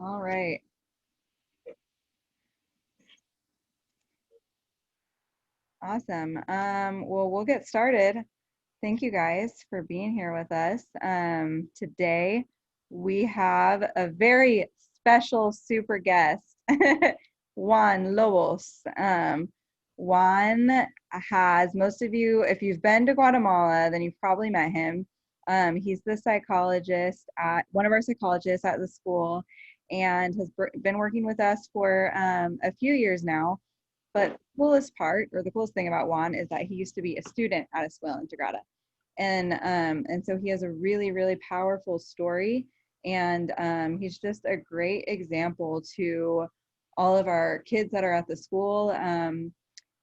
All right. Awesome. Well, we'll get started. Thank you guys for being here with us. Today we have a very special super guest, Juan Lobos. Juan has, most of you, if you've been to Guatemala, then you've probably met him. He's the psychologist at one of our psychologists at the school and has been working with us for a few years now. But coolest part, or the coolest thing about Juan, is that he used to be a student at Escuela Integrada. And so he has a really, really powerful story. And he's just a great example to all of our kids that are at the school.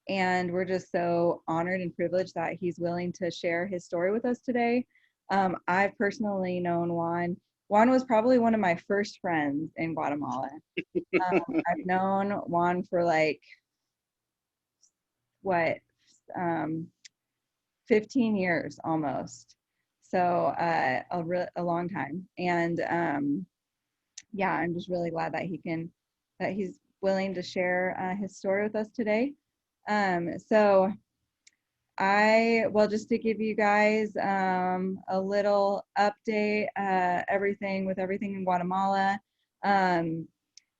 And we're just so honored and privileged that he's willing to share his story with us today. I've personally known Juan. Juan was probably one of my first friends in Guatemala. I've known Juan for like, what, 15 years almost. So a long time. And yeah, I'm just really glad that he's willing to share his story with us today. So just to give you guys a little update, everything in Guatemala.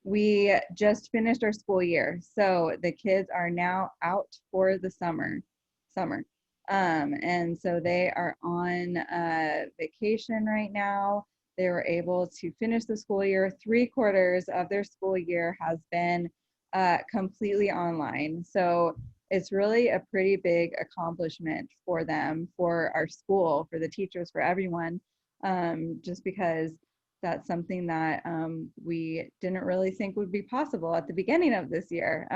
We just finished our school year, so the kids are now out for the summer. And so they are on vacation right now. They were able to finish the school year. 3/4 of their school year has been completely online. So it's really a pretty big accomplishment for them, for our school, for the teachers, for everyone, just because that's something that we didn't really think would be possible at the beginning of this year.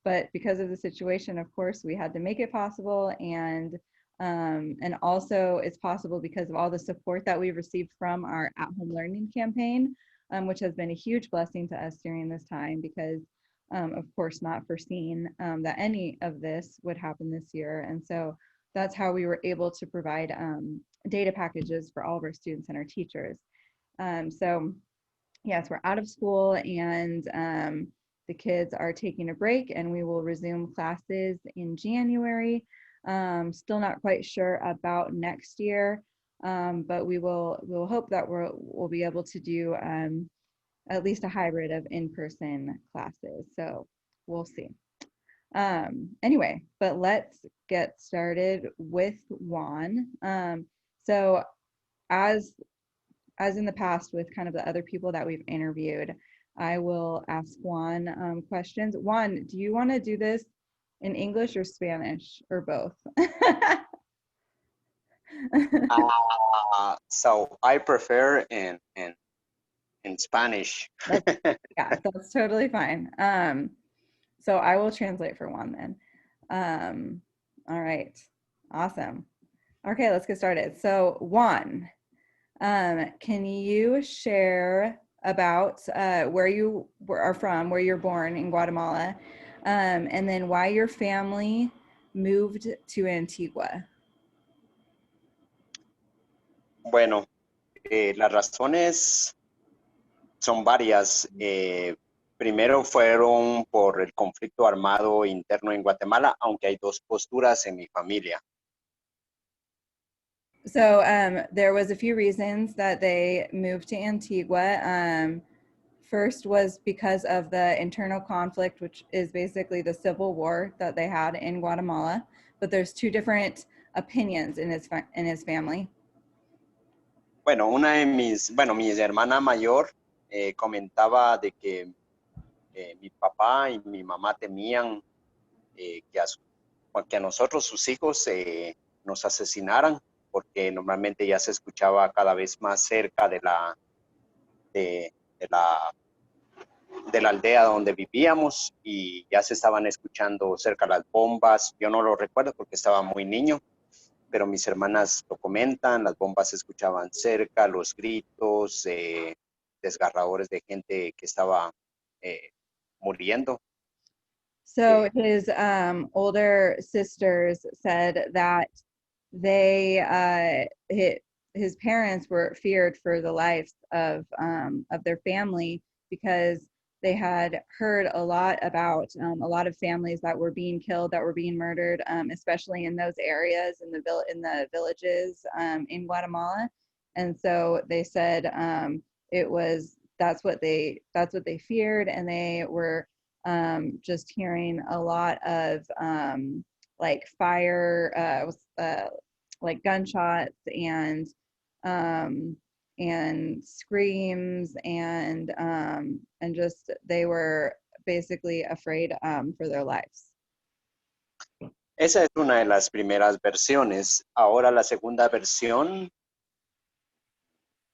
But because of the situation, of course, we had to make it possible. And also it's possible because of all the support that we've received from our at-home learning campaign, which has been a huge blessing to us during this time because, of course, not foreseen that any of this would happen this year. And so that's how we were able to provide data packages for all of our students and our teachers. So yes, we're out of school and the kids are taking a break and we will resume classes in January. Still not quite sure about next year, but we'll hope that we'll be able to do at least a hybrid of in-person classes. So we'll see. Anyway, but let's get started with Juan. So as in the past with kind of the other people that we've interviewed, I will ask Juan questions. Juan, do you want to do this in English or Spanish or both? So I prefer in Spanish. Yeah, that's totally fine. So I will translate for Juan then. All right, awesome. Okay, let's get started. So Juan, can you share about where you are from, where you're born in Guatemala, and then why your family moved to Antigua? Bueno, las razones son varias. Primero fueron por el conflicto armado interno en Guatemala, aunque hay dos posturas en mi familia. So there was a few reasons that they moved to Antigua. First was because of the internal conflict, which is basically the civil war that they had in Guatemala. But there's two different opinions in his family. Bueno, mi hermana mayor comentaba de que mi papá y mi mamá temían que a nosotros, sus hijos, nos asesinaran, porque normalmente ya se escuchaba cada vez más cerca de, de la, de la aldea donde vivíamos y ya se estaban escuchando cerca las bombas. Yo no lo recuerdo porque estaba muy niño, pero mis hermanas lo comentan, las bombas se escuchaban cerca, los gritos, desgarradores de gente que estaba muriendo. So his older sisters said that they his parents were feared for the lives of their family because they had heard a lot about a lot of families that were being killed, that were being murdered, especially in those areas in the villages in Guatemala. And so they said it was that's what they feared, and they were just hearing a lot of like fire, like gunshots um, and screams, and just they were basically afraid for their lives. Esa es una de las primeras versiones. Ahora la segunda versión,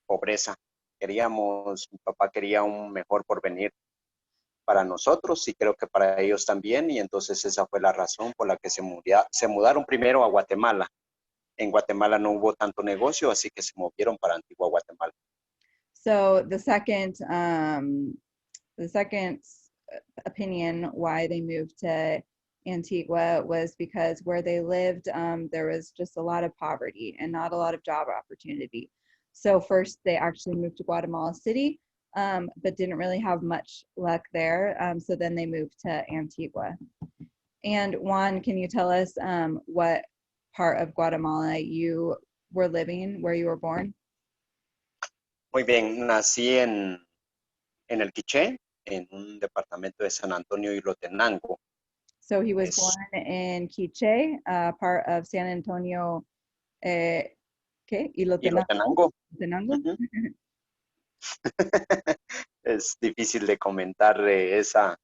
pobreza. Mi papá quería un mejor porvenir para nosotros y creo que para ellos también, y entonces esa fue la razón por la que se mudaron primero a Guatemala. En Guatemala no hubo tanto negocio, así que se movieron para Antigua Guatemala. So the second opinion why they moved to Antigua was because where they lived, there was just a lot of poverty and not a lot of job opportunity. So first they actually moved to Guatemala City, but didn't really have much luck there. So then they moved to Antigua. And Juan, can you tell us what part of Guatemala you were living, where you were born? Muy bien, nací en el Quiché, en un departamento de San Antonio y Lotenango. So he was born in Quiché, part of San Antonio, ¿qué? Y Lotenango. Tenango. Uh-huh. Es difícil de comentar esa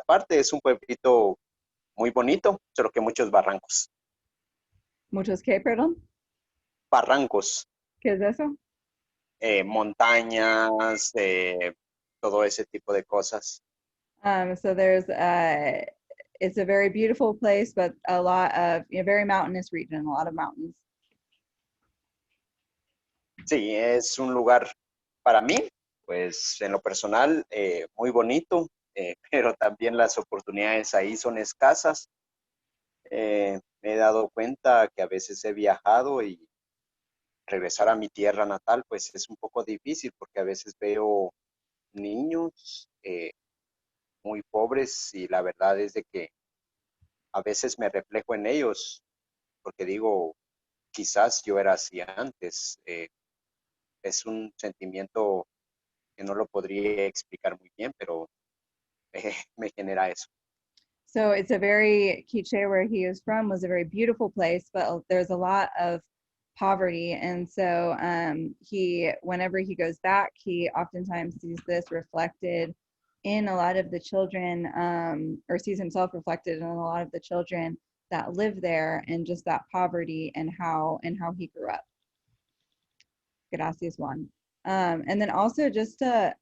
parte. Es un pueblito muy bonito, solo que muchos barrancos. ¿Muchos qué, perdón? Barrancos. ¿Qué es eso? Montañas, todo ese tipo de cosas. So there's it's a very beautiful place, but a lot of, very mountainous region, a lot of mountains. Sí, es un lugar para mí, pues en lo personal, muy bonito, pero también las oportunidades ahí son escasas. Me he dado cuenta que a veces he viajado y regresar a mi tierra natal, pues es un poco difícil porque a veces veo niños muy pobres y la verdad es de que a veces me reflejo en ellos porque digo, quizás yo era así antes. Es un sentimiento que no lo podría explicar muy bien, pero me genera eso. So it's a very, Quiche, where he is from, was a very beautiful place, but there's a lot of poverty. And so whenever he goes back, he oftentimes sees this reflected in a lot of the children, or sees himself reflected in a lot of the children that live there, and just that poverty and how he grew up. Gracias, Juan. And then also just to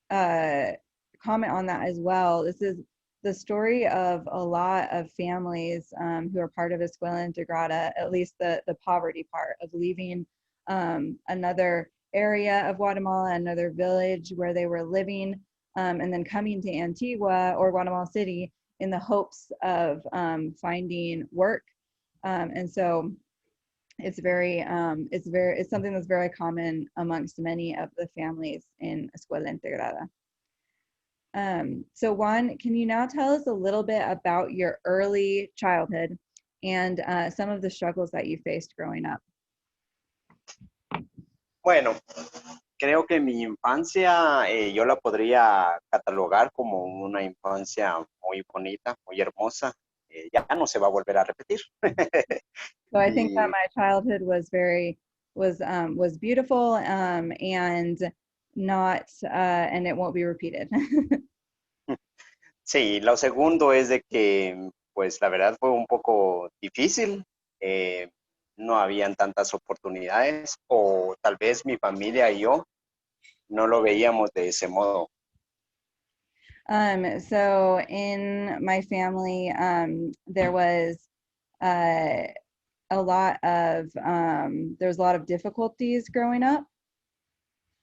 comment on that as well, this is the story of a lot of families who are part of Escuela Integrada, at least the poverty part of leaving another area of Guatemala, another village where they were living, and then coming to Antigua or Guatemala City in the hopes of finding work. And so it's something that's very common amongst many of the families in Escuela Integrada. So Juan, can you now tell us a little bit about your early childhood and some of the struggles that you faced growing up? Bueno, creo que mi infancia yo la podría catalogar como una infancia muy bonita, muy hermosa. Ya no se va a volver a repetir. So I think that my childhood was beautiful, and not and it won't be repeated. Sí, lo segundo es de que, pues la verdad fue un poco difícil. No habían tantas oportunidades, o tal vez mi familia y yo no lo veíamos de ese modo. So in my family, there was there was a lot of difficulties growing up.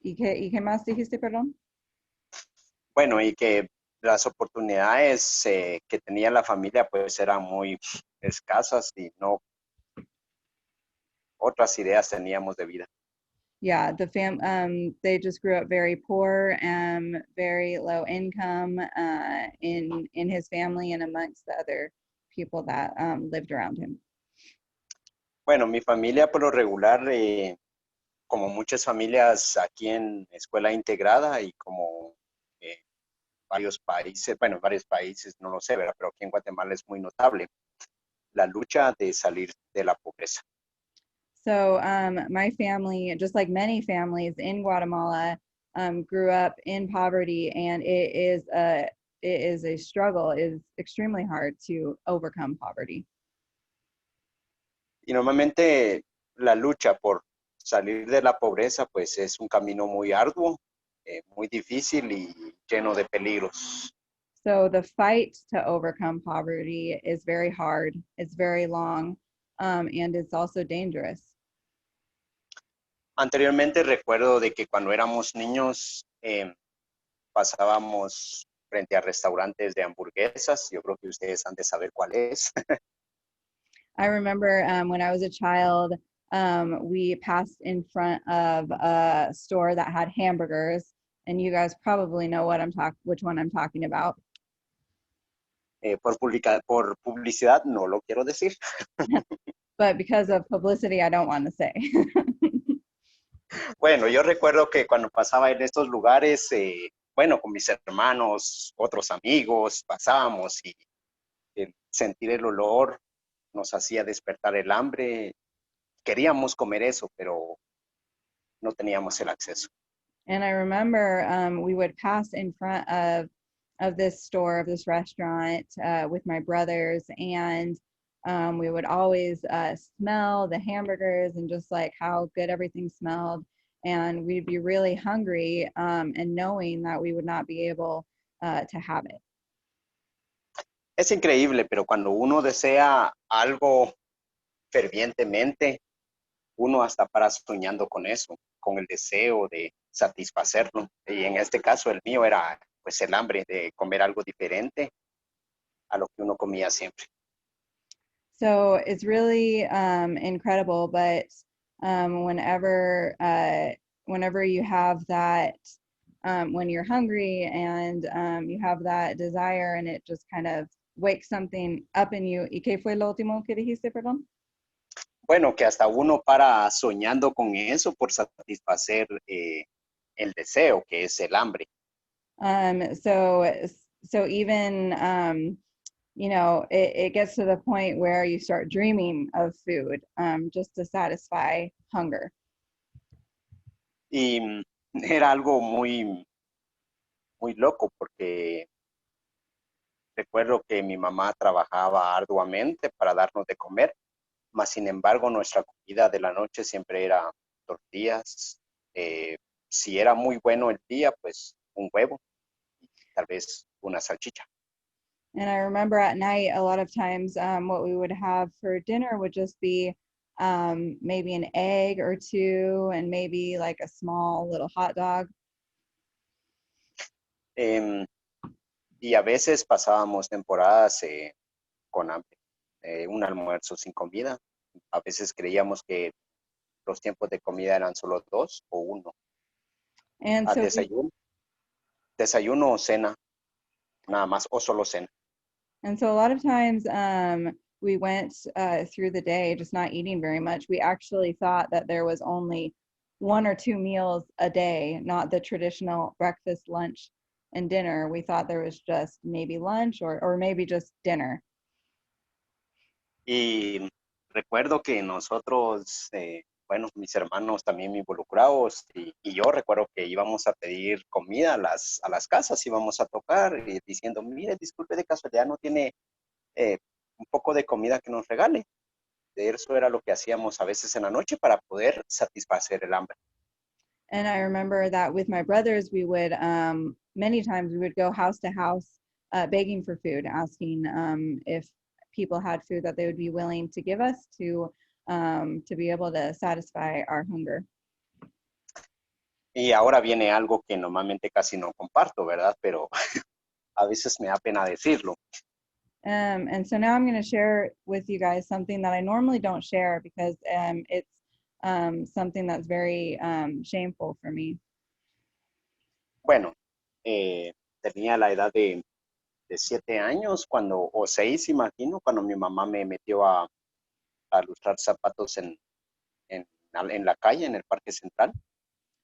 ¿Y qué más dijiste, perdón? Bueno, y que las oportunidades que tenía la familia pues eran muy escasas y no otras ideas teníamos de vida. Yeah, they just grew up very poor, very low income in his family and amongst the other people that lived around him. Bueno, mi familia por lo regular, como muchas familias aquí en escuela integrada y como eh, varios países, bueno, varios países, no lo sé, ¿verdad? Pero aquí en Guatemala es muy notable la lucha de salir de la pobreza. So my family, just like many families in Guatemala, grew up in poverty, and it is a struggle. It is extremely hard to overcome poverty. Y normalmente la lucha por salir de la pobreza, pues es un camino muy arduo, muy difícil y lleno de peligros. So the fight to overcome poverty is very hard. It's very long, and it's also dangerous. Anteriormente recuerdo de que cuando éramos niños pasábamos frente a restaurantes de hamburguesas. Yo creo que ustedes han de saber cuál es. I remember when I was a child, we passed in front of a store that had hamburgers, and you guys probably know which one I'm talking about. Por publicidad no lo quiero decir. But because of publicity, I don't want to say. Bueno, yo recuerdo que cuando pasaba en estos lugares, bueno, con mis hermanos, otros amigos, pasábamos y sentir el olor nos hacía despertar el hambre. Queríamos comer eso, pero no teníamos el acceso. And I remember we would pass in front of this store, of this restaurant with my brothers, and we would always smell the hamburgers and just like how good everything smelled. And we'd be really hungry and knowing that we would not be able to have it. Es increíble, pero cuando uno desea algo fervientemente, uno hasta para soñando con eso, con el deseo de satisfacerlo. Y en este caso el mío era pues el hambre de comer algo diferente a lo que uno comía siempre. So it's really incredible, but whenever you have that, when you're hungry and you have that desire and it just kind of wakes something up in you. ¿Y qué fue lo último que dijiste, perdón? Bueno, que hasta uno para soñando con eso por satisfacer el deseo, que es el hambre. So even you know, it gets to the point where you start dreaming of food just to satisfy hunger. Y era algo muy, muy loco porque recuerdo que mi mamá trabajaba arduamente para darnos de comer, mas sin embargo nuestra comida de la noche siempre era tortillas. Si era muy bueno el día, pues un huevo y tal vez una salchicha. And I remember at night, a lot of times what we would have for dinner would just be maybe an egg or two and maybe like a small little hot dog. Y a veces pasábamos temporadas con hambre, un almuerzo sin comida. A veces creíamos que los tiempos de comida eran solo 2 o 1. And A so desayuno o cena, nada más, o solo cena. And so a lot of times we went through the day just not eating very much. We actually thought that there was only 1 or 2 meals a day, not the traditional breakfast, lunch, and dinner. We thought there was just maybe lunch or maybe just dinner. Y recuerdo que nosotros, bueno, mis hermanos también involucrados y yo recuerdo que íbamos a pedir comida a las casas, íbamos a tocar y diciendo, mire, disculpe de casualidad, no tiene un poco de comida que nos regale. De eso era lo que hacíamos a veces en la noche para poder satisfacer el hambre. And I remember that with my brothers, we would many times we would go house to house begging for food, asking if people had food that they would be willing to give us to be able to satisfy our hunger. Y ahora viene algo que normalmente casi no comparto, ¿verdad? Pero a veces me da pena decirlo. And so now I'm going to share with you guys something that I normally don't share because it's something that's very shameful for me. Bueno, tenía la edad de 7 años cuando, o 6, imagino, cuando mi mamá me metió a lustrar zapatos en la calle, en el Parque Central.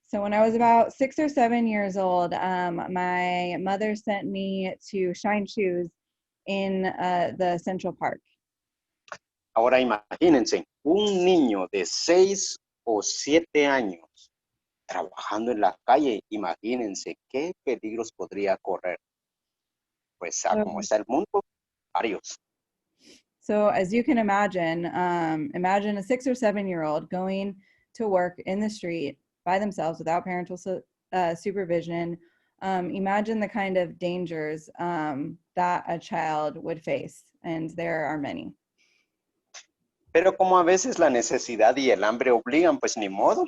So when I was about 6 or 7 years old, my mother sent me to shine shoes in the Central Park. Ahora imagínense, un niño de 6 o 7 años trabajando en la calle, imagínense qué peligros podría correr. Pues a So, como está el mundo, varios. so as you can imagine, imagine a 6 or 7 year old going to work in the street by themselves without parental supervision. Imagine the kind of dangers that a child would face, and there are many. Pero como a veces la necesidad y el hambre obligan, pues ni modo,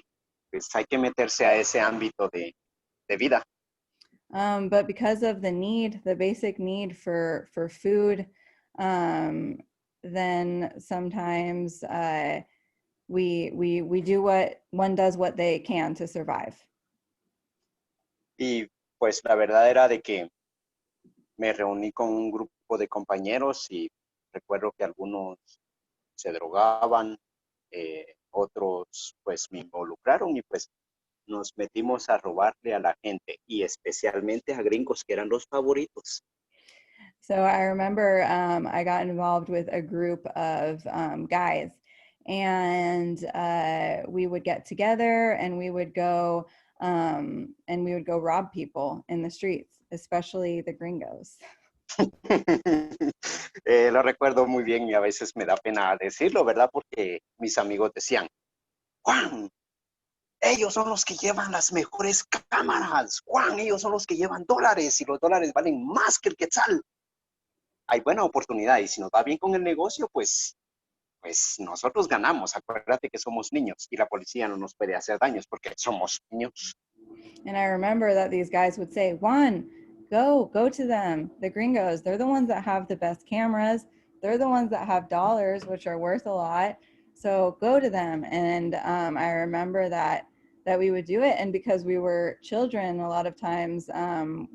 pues hay que meterse a ese ámbito de vida. But because of the need, the basic need for food, then sometimes we do what one does what they can to survive. Y pues la verdad era de que me reuní con un grupo de compañeros y recuerdo que algunos se drogaban, otros pues me involucraron y pues nos metimos a robarle a la gente y especialmente a gringos que eran los favoritos. So I remember I got involved with a group of guys, and we would get together and we would go rob people in the streets, especially the gringos. Lo recuerdo muy bien y a veces me da pena decirlo, ¿verdad? Porque mis amigos decían, Juan, ellos son los que llevan las mejores cámaras, Juan, ellos son los que llevan dólares y los dólares valen más que el quetzal. Hay buena oportunidad y si nos va bien con el negocio, pues nosotros ganamos. Acuérdate que somos niños y la policía no nos puede hacer daños porque somos niños. And I remember that these guys would say, Juan, go to them, the gringos. They're the ones that have the best cameras. They're the ones that have dollars, which are worth a lot. So go to them. And I remember that we would do it. And because we were children, a lot of times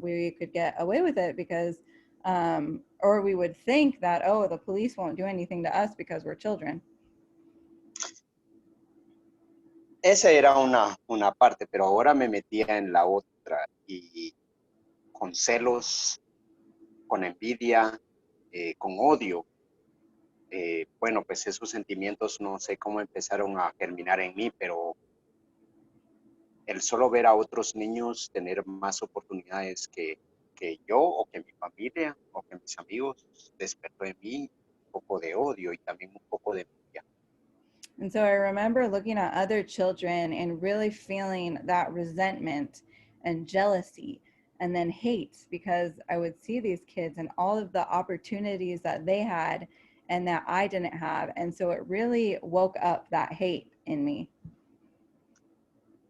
we could get away with it because, or we would think that, oh, the police won't do anything to us because we're children. Esa era una parte, pero ahora me metía en la otra y con celos, con envidia, con odio. Bueno, pues esos sentimientos no sé cómo empezaron a germinar en mí, pero el solo ver a otros niños tener más oportunidades que yo o que mi familia o que mis amigos despertó en mí un poco de odio y también un poco de envidia. And so I remember looking at other children and really feeling that resentment and jealousy and then hate, because I would see these kids and all of the opportunities that they had and that I didn't have. And so it really woke up that hate in me.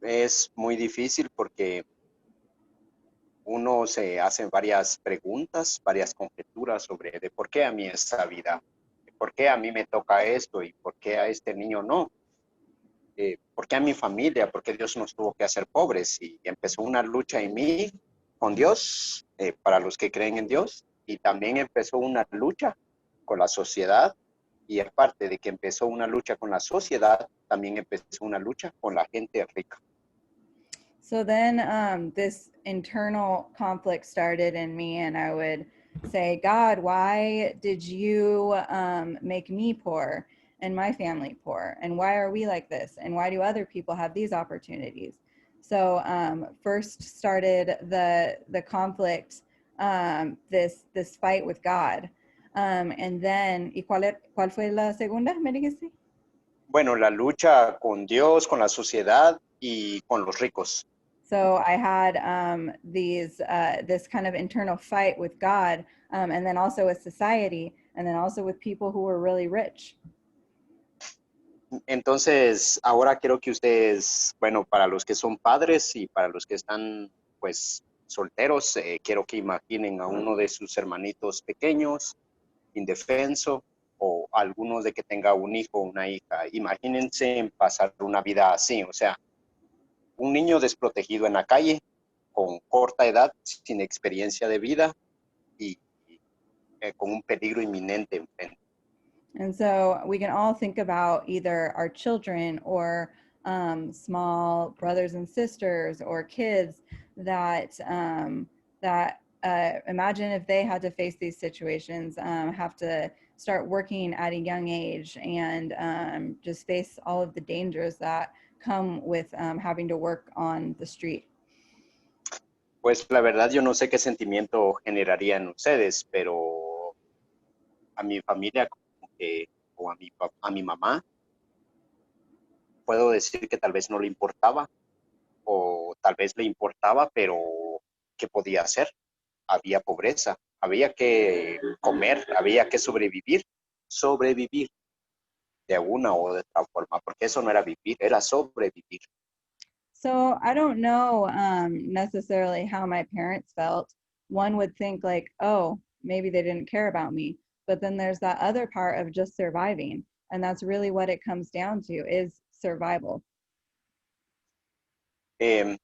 Es muy difícil porque uno se hace varias preguntas, varias conjeturas sobre de por qué a mí esta vida, de por qué a mí me toca esto y por qué a este niño no. ¿Por qué a mi familia? ¿Por qué Dios nos tuvo que hacer pobres? Y empezó una lucha en mí con Dios, para los que creen en Dios, y también empezó una lucha con la sociedad, y aparte de que empezó una lucha con la sociedad, también empezó una lucha con la gente rica. So then this internal conflict started in me, and I would say, God, why did you make me poor and my family poor? And why are we like this? And why do other people have these opportunities? So first started the conflict, this fight with God. And then, ¿y cuál fue la segunda? ¿Me dijiste? Bueno, la lucha con Dios, con la sociedad y con los ricos. So I had this kind of internal fight with God, and then also with society, and then also with people who were really rich. Entonces, ahora quiero que ustedes, bueno, para los que son padres y para los que están, pues, solteros, quiero que imaginen a uno de sus hermanitos pequeños, indefenso, o algunos de que tenga un hijo o una hija. Imagínense en pasar una vida así, o sea, un niño desprotegido en la calle, con corta edad, sin experiencia de vida y con un peligro inminente enfrente. And so we can all think about either our children or small brothers and sisters or kids that imagine if they had to face these situations, have to start working at a young age and just face all of the dangers that come with having to work on the street. Pues la verdad yo no sé qué sentimiento generaría en ustedes, pero a mi familia como que, o a mi mamá, puedo decir que tal vez no le importaba, o tal vez le importaba, pero ¿qué podía hacer? Había pobreza, había que comer, había que sobrevivir de alguna o de otra forma, porque eso no era vivir, era sobrevivir. So I don't know necessarily how my parents felt. One would think like, oh, maybe they didn't care about me. But then there's that other part of just surviving. And that's really what it comes down to is survival. Eh,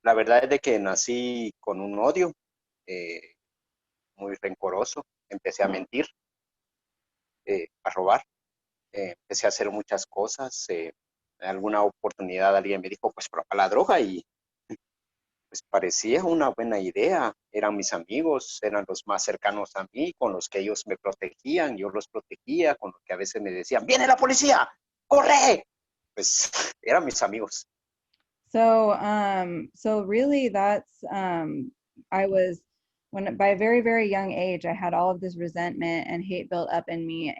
la verdad es de que nací con un odio eh, muy rencoroso, empecé a mentir, a robar, empecé a hacer muchas cosas. En alguna oportunidad alguien me dijo, pues prueba la droga y pues parecía una buena idea. Eran mis amigos, eran los más cercanos a mí, con los que ellos me protegían, yo los protegía, con los que a veces me decían, viene la policía, corre. Pues eran mis amigos. So really that's I was when by a very, very young age, I had all of this resentment and hate built up in me.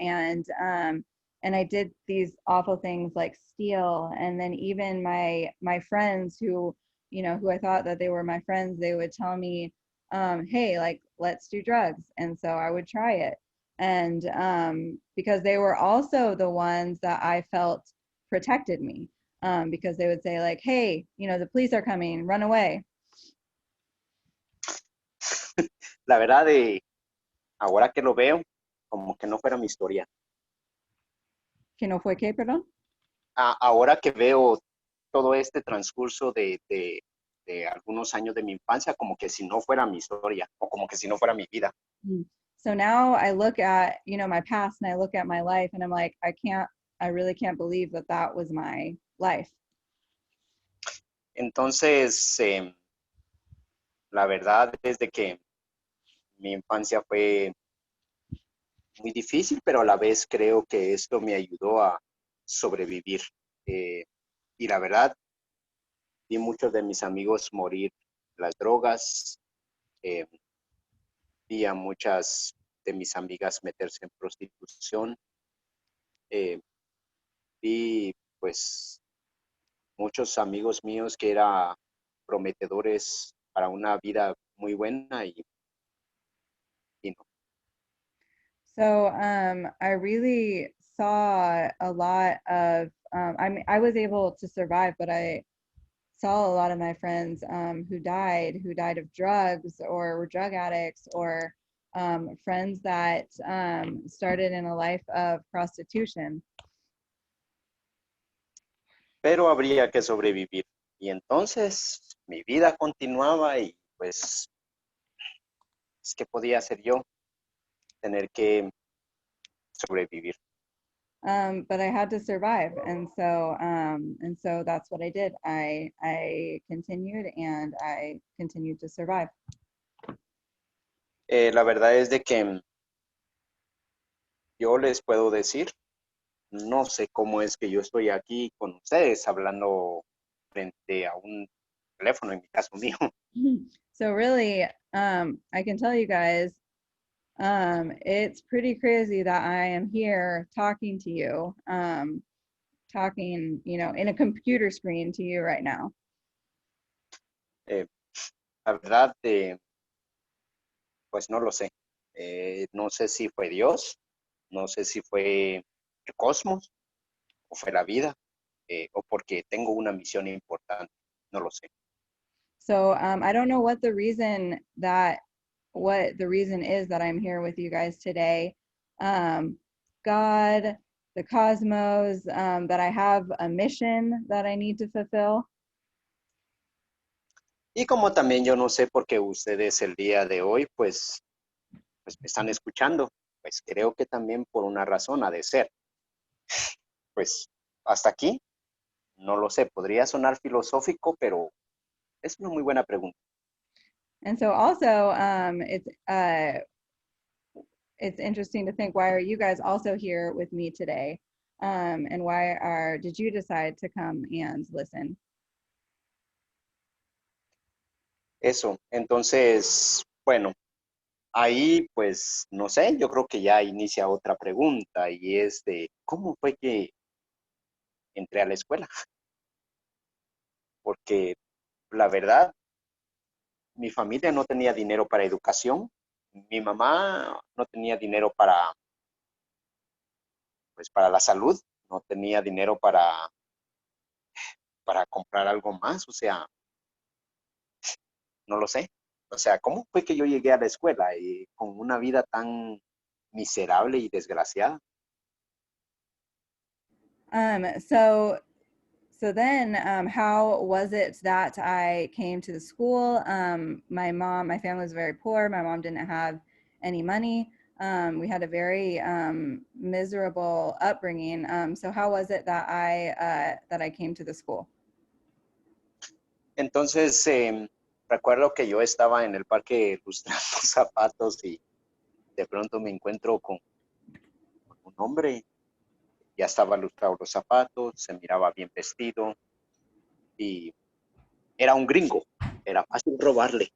And I did these awful things like steal. And then even my friends who, you know, who I thought that they were my friends, they would tell me, hey, like let's do drugs. And so I would try it. And because they were also the ones that I felt protected me because they would say like, hey, you know, the police are coming, run away. La verdad, ahora que lo veo, como que no fuera mi historia. Que no fue que, perdón. Ahora que veo todo este transcurso de algunos años de mi infancia, como que si no fuera mi historia o como que si no fuera mi vida. So now I look at, you know, my past and I look at my life and I'm like, I really can't believe that that was my life. Entonces, la verdad es de que mi infancia fue muy difícil, pero a la vez creo que esto me ayudó a sobrevivir. Eh, y la verdad, vi muchos de mis amigos morir en las drogas, eh, vi a muchas de mis amigas meterse en prostitución, eh, vi pues muchos amigos míos que eran prometedores para una vida muy buena y no. So I really saw a lot of, I mean, I was able to survive, but I saw a lot of my friends who died of drugs or were drug addicts or friends that started in a life of prostitution. Pero habría que sobrevivir. Y entonces mi vida continuaba y pues, ¿qué podía hacer yo? Tener que sobrevivir. But I had to survive, and so that's what I did. I continued, and I continued to survive. La verdad es de que yo les puedo decir, no sé cómo es que yo estoy aquí con ustedes hablando frente a un teléfono, en mi caso mío. So really, I can tell you guys, it's pretty crazy that I am here talking to you, talking, you know, in a computer screen to you right now. Eh, la verdad, pues no lo sé. No sé si fue Dios, no sé si fue el cosmos o fue la vida, o porque tengo una misión importante, no lo sé. So I don't know what the reason is that I'm here with you guys today. God, the cosmos, that I have a mission that I need to fulfill. Y como también yo no sé por qué ustedes el día de hoy, pues me están escuchando, pues creo que también por una razón ha de ser. Pues hasta aquí, no lo sé, podría sonar filosófico, pero es una muy buena pregunta. And so also, it's interesting to think, why are you guys also here with me today? And did you decide to come and listen? Eso, entonces, bueno, ahí pues no sé, yo creo que ya inicia otra pregunta y es de cómo fue que entré a la escuela, porque la verdad, mi familia no tenía dinero para educación, mi mamá no tenía dinero pues para la salud, no tenía dinero para comprar algo más, o sea, no lo sé. O sea, ¿cómo fue que yo llegué a la escuela y con una vida tan miserable y desgraciada? So then, how was it that I came to the school? My family was very poor. My mom didn't have any money. We had a very miserable upbringing. So how was it that I came to the school? Entonces, recuerdo que yo estaba en el parque lustrando zapatos y de pronto me encuentro con un hombre, ya estaba lustrado los zapatos, se miraba bien vestido y era un gringo, era fácil robarle.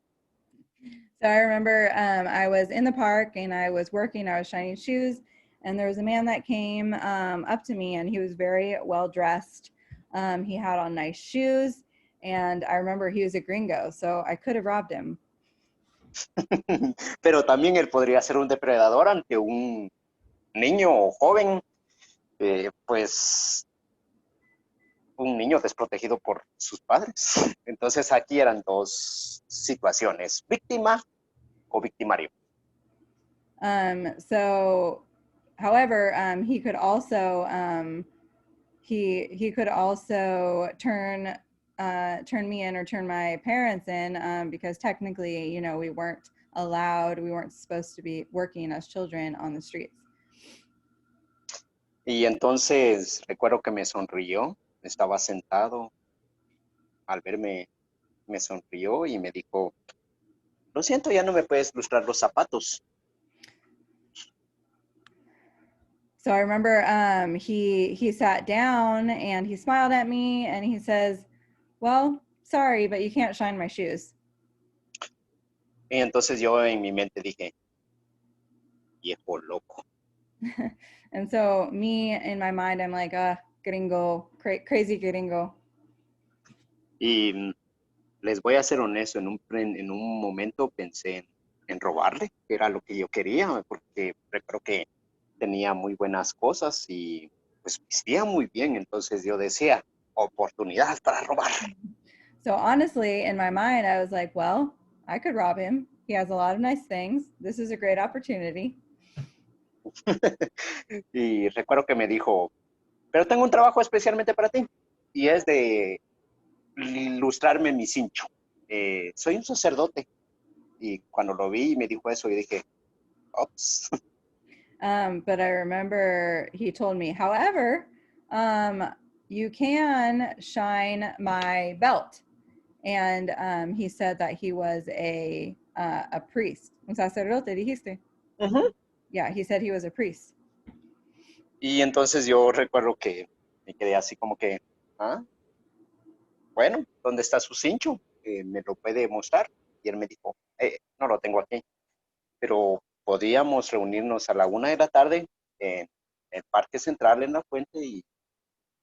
So I remember I was in the park and I was working, I was shining shoes, and there was a man that came up to me, and he was very well dressed. He had on nice shoes, and I remember he was a gringo, so I could have robbed him. Pero también él podría ser un depredador ante un niño o joven, pues un niño desprotegido por sus padres. Entonces aquí eran dos situaciones, víctima o victimario. So, however, he could also he could also turn me in or turn my parents in, because technically, we weren't allowed, we weren't supposed to be working as children on the streets. Y entonces recuerdo que me sonrió, estaba sentado, al verme me sonrió y me dijo, lo siento, ya no me puedes lustrar los zapatos. So I remember he sat down and he smiled at me and he says, "Well, sorry, but you can't shine my shoes." Y entonces yo en mi mente dije, viejo loco. And so me, in my mind, I'm like, gringo, crazy gringo. Y les voy a ser honesto, en un momento pensé en robarle, que era lo que yo quería, porque recuerdo que tenía muy buenas cosas y pues vestía muy bien, entonces yo decía, oportunidad para robar. So honestly, in my mind, I was like, well, I could rob him. He has a lot of nice things. This is a great opportunity. Y recuerdo que me dijo, pero tengo un trabajo especialmente para ti y es de ilustrarme mi cincho. Soy un sacerdote y cuando lo vi y me dijo eso, yo dije, ops. But I remember he told me, however, you can shine my belt. And he said that he was a priest. Un sacerdote, dijiste? Uh-huh. Yeah, he said he was a priest. Y entonces yo recuerdo que me quedé así como que, ah, bueno, ¿dónde está su cincho? ¿Me lo puede mostrar? Y él me dijo, no lo tengo aquí, pero podíamos reunirnos a la 1 de la tarde en el Parque Central en la Fuente y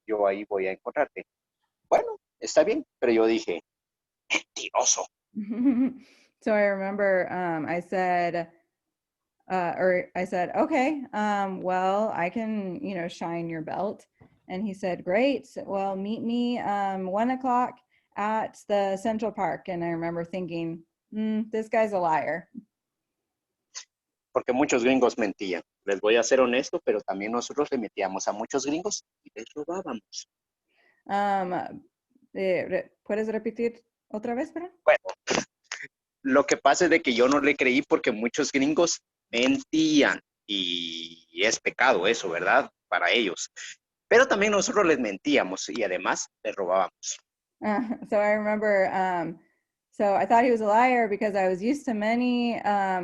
yo ahí voy a encontrarte. Bueno, está bien, pero yo dije, mentiroso. So I remember I said, okay, well, I can, shine your belt. And he said, great. Well, meet me 1 o'clock at the Central Park. And I remember thinking, this guy's a liar. Porque muchos gringos mentían. les voy a ser honesto, pero también nosotros le metíamos a muchos gringos y les robábamos. ¿Puedes repetir otra vez, perdón? Bueno, lo que pasa es de que yo no le creí porque muchos gringos mentían y es pecado eso, ¿verdad? Para ellos. Pero también nosotros les mentíamos y además les robábamos. So I remember, so I thought he was a liar because I was used to many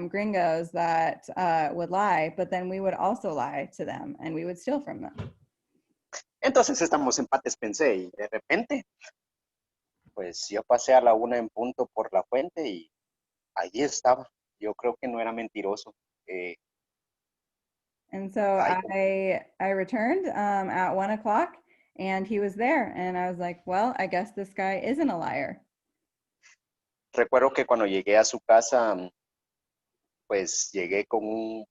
gringos that would lie, but then we would also lie to them and we would steal from them. Entonces estamos empates, pensé, y de repente, pues yo pasé a la 1 en punto por la fuente y allí estaba. Yo creo que no era mentiroso. And so Ay, I returned at 1 o'clock and he was there. And I was like, well, I guess this guy isn't a liar. recuerdo que cuando llegué a su casa, pues llegué con un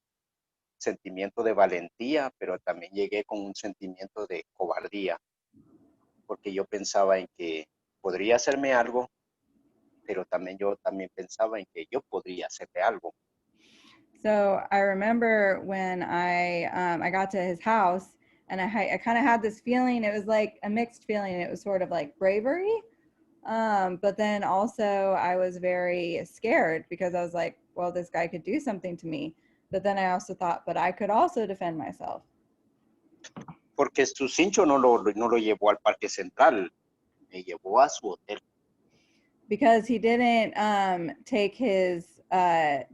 sentimiento de valentía, pero también llegué con un sentimiento de cobardía, porque yo pensaba en que podría hacerme algo, pero también yo también pensaba en que yo podría hacerle algo. So I remember when I got to his house and I kind of had this feeling. It was like a mixed feeling. It was sort of like bravery, but then also I was very scared because I was like, well, this guy could do something to me. But then I also thought, but I could also defend myself. Porque su cincho no lo llevó al Parque Central, me llevó a su hotel. Because he didn't take his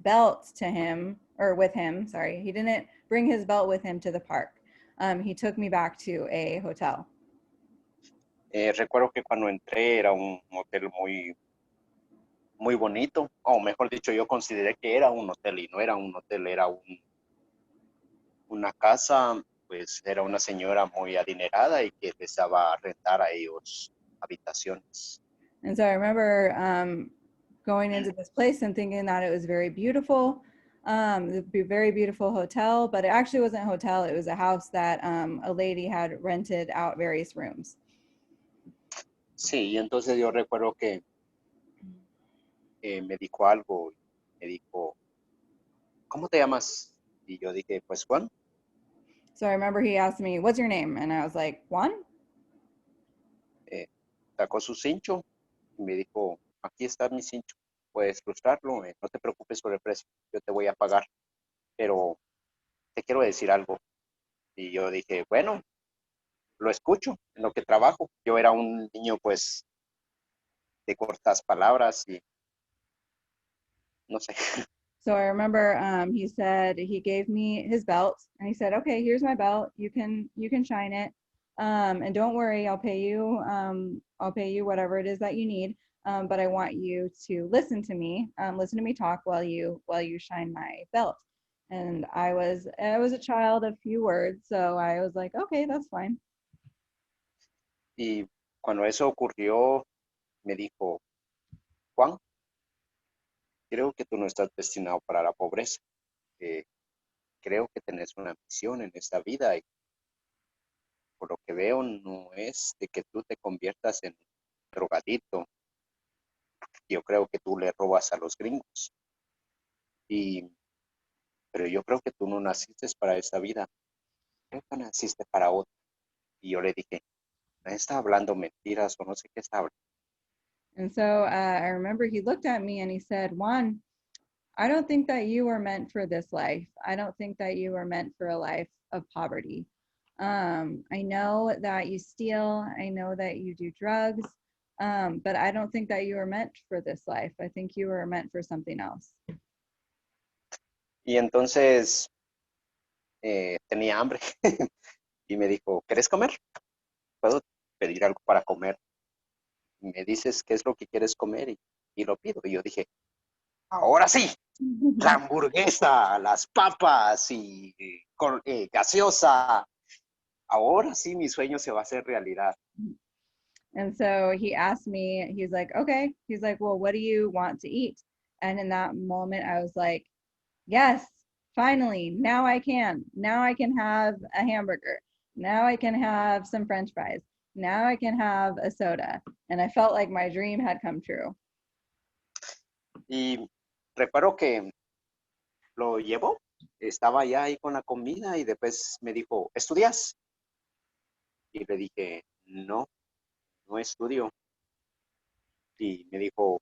belt to him or with him. Sorry, he didn't bring his belt with him to the park. He took me back to a hotel. Recuerdo que cuando entré era un hotel muy, muy bonito, o mejor dicho, yo consideré que era un hotel y no era un hotel, era una casa, pues era una señora muy adinerada y que les daba a rentar a ellos habitaciones. And so I remember going into this place and thinking that it was very beautiful. It'd be a very beautiful hotel, but it actually wasn't a hotel. It was a house that a lady had rented out various rooms. Sí, y entonces yo recuerdo que me dijo algo, me dijo, ¿cómo te llamas? Y yo dije, pues Juan. So I remember he asked me, "What's your name?" And I was like, "Juan." Sacó su cincho y me dijo, aquí está mi cincho, puedes lustrarlo, no te preocupes por el precio, yo te voy a pagar, pero te quiero decir algo. Y yo dije, bueno, lo escucho en lo que trabajo. Yo era un niño pues de cortas palabras y no sé. So I remember he said he gave me his belt and he said, "Okay, here's my belt. You can shine it, and don't worry, I'll pay you whatever it is that you need. But I want you to listen to me talk while you shine my belt." And I was a child of few words, so I was like, "Okay, that's fine." Y cuando eso ocurrió, me dijo, Juan, creo que tú no estás destinado para la pobreza. Eh, creo que tenés una misión en esta vida y por lo que veo no es de que tú te conviertas en drogadito. Yo creo que tú le robas a los gringos. Y, pero yo creo que tú no naciste para esta vida. Creo que naciste para otra. Y yo le dije, ¿me está hablando mentiras o no sé qué está hablando? And so I remember he looked at me and he said, "Juan, I don't think that you were meant for this life. I don't think that you were meant for a life of poverty. I know that you steal. I know that you do drugs, but I don't think that you were meant for this life. I think you were meant for something else." Y entonces tenía hambre y me dijo, ¿quieres comer? ¿Puedo pedir algo para comer? Y me dices qué es lo que quieres comer y lo pido. Y yo dije, ahora sí, la hamburguesa, las papas y gaseosa. Ahora sí mi sueño se va a hacer realidad. And so he asked me, he's like, "Okay." He's like, "Well, what do you want to eat?" And in that moment, I was like, "Yes, finally, now I can. Now I can have a hamburger. Now I can have some French fries. Now I can have a soda." And I felt like my dream had come true. Y recuerdo que lo llevó estaba ya ahí con la comida y después me dijo, ¿estudias? Y le dije, no, no estudio. Y me dijo,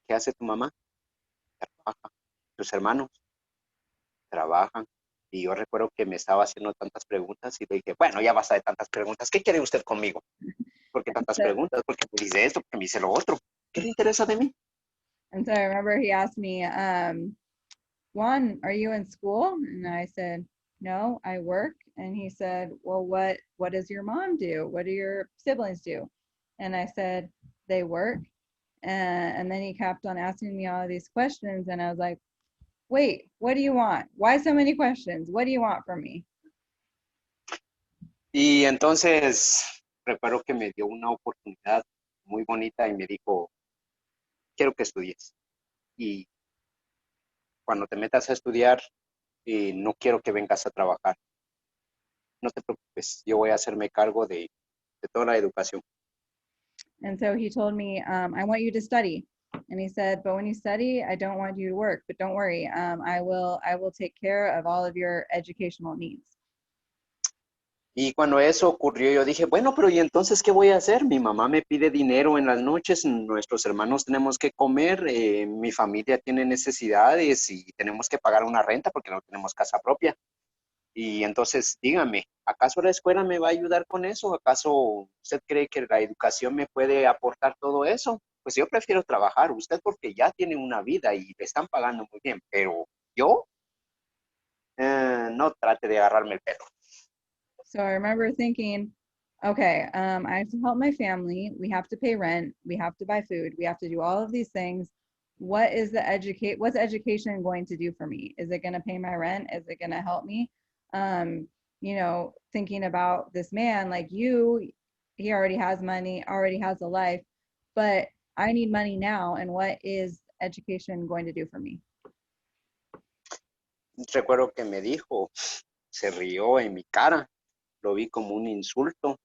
¿qué hace tu mamá? Trabaja. ¿Tus hermanos? Trabajan. Y yo recuerdo que me estaba haciendo tantas preguntas y le dije, bueno, ya basta de tantas preguntas. ¿Qué quiere usted conmigo? ¿Por qué tantas So, preguntas? ¿Por qué me dice esto? ¿Por qué me dice lo otro? ¿Qué le interesa de mí? and so I remember he asked me, Juan, are you in school? And I said, no, I work. And he said, well, what does your mom do? What do your siblings do? And I said, they work. And then he kept on asking me all of these questions. And I was like, wait, what do you want? Why so many questions? What do you want from me? Y entonces recuerdo que me dio una oportunidad muy bonita y me dijo, quiero que estudies. Y cuando te metas a estudiar, no quiero que vengas a trabajar. No te preocupes, yo voy a hacerme cargo de toda la educación. And so he told me, I want you to study. And he said, but when you study, I don't want you to work. But don't worry, I will take care of all of your educational needs. Y cuando eso ocurrió, yo dije, bueno, pero ¿y entonces qué voy a hacer? Mi mamá me pide dinero en las noches, nuestros hermanos tenemos que comer, mi familia tiene necesidades y tenemos que pagar una renta porque no tenemos casa propia. Y entonces, dígame, ¿acaso la escuela me va a ayudar con eso? ¿Acaso usted cree que la educación me puede aportar todo eso? Pues yo prefiero trabajar, usted porque ya tiene una vida y le están pagando muy bien, pero yo no trate de agarrarme el pelo. So I remember thinking, okay, I have to help my family. We have to pay rent. We have to buy food. We have to do all of these things. What's education going to do for me? Is it going to pay my rent? Is it going to help me? Um, thinking about this man like you, he already has money, already has a life, but I need money now. And what is education going to do for me? Recuerdo que me dijo, se rió en mi cara, lo vi como un insulto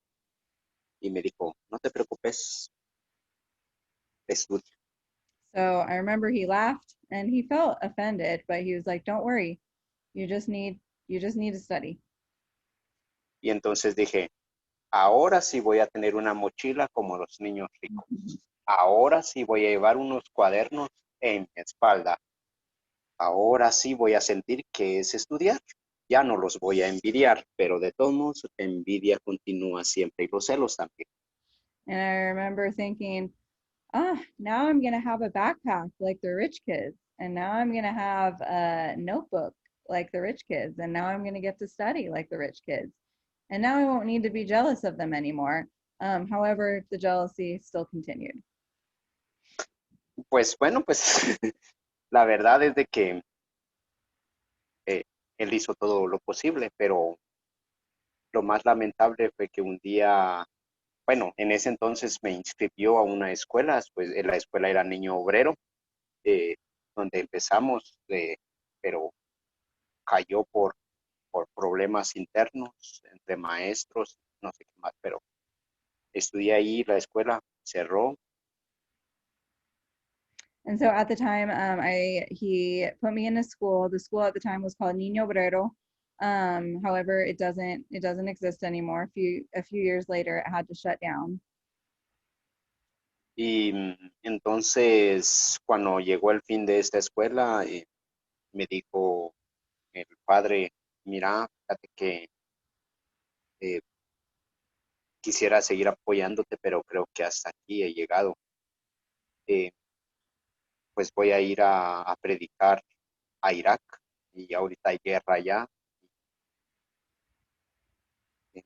y me dijo, no te preocupes, estudia. So I remember he laughed and he felt offended, but he was like, "Don't worry, you just need you just need to study." Y entonces dije, ahora sí voy a tener una mochila como los niños ricos. Ahora sí voy a llevar unos cuadernos en mi espalda. Ahora sí voy a sentir que es estudiar. Ya no los voy a envidiar, pero de todos modos, la envidia continúa siempre y los celos también. And I remember thinking, now I'm gonna have a backpack like the rich kids, and now I'm gonna have a notebook like the rich kids, and now I'm gonna get to study like the rich kids, and now I won't need to be jealous of them anymore. However, the jealousy still continued. Pues bueno, pues la verdad es de que eh, él hizo todo lo posible, pero lo más lamentable fue que un día, bueno, en ese entonces me inscribió a una escuela, pues la escuela era niño obrero, eh, donde empezamos, pero cayó por problemas internos entre maestros, no sé qué más, pero estudié ahí, la escuela cerró. And so at the time, he put me in a school. The school at the time was called Niño Obrero. However, it doesn't exist anymore. A few years later, it had to shut down. Y entonces, cuando llegó el fin de esta escuela, me dijo el padre, mira, fíjate que eh, quisiera seguir apoyándote, pero creo que hasta aquí he llegado. Eh, pues voy a ir a predicar a Irak y ahorita hay guerra allá.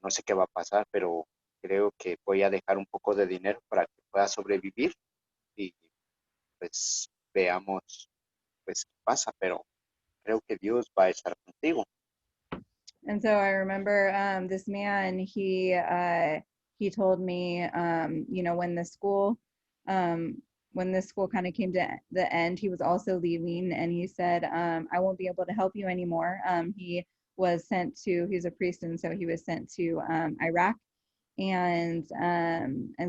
No sé qué va a pasar, pero creo que voy a dejar un poco de dinero para que pueda sobrevivir y pues veamos pues qué pasa, pero creo que Dios va a estar contigo. And so I remember this man. He told me, um, when the school kind of came to the end, he was also leaving, and he said, I won't be able to help you anymore. He's a priest, and so he was sent to Iraq, and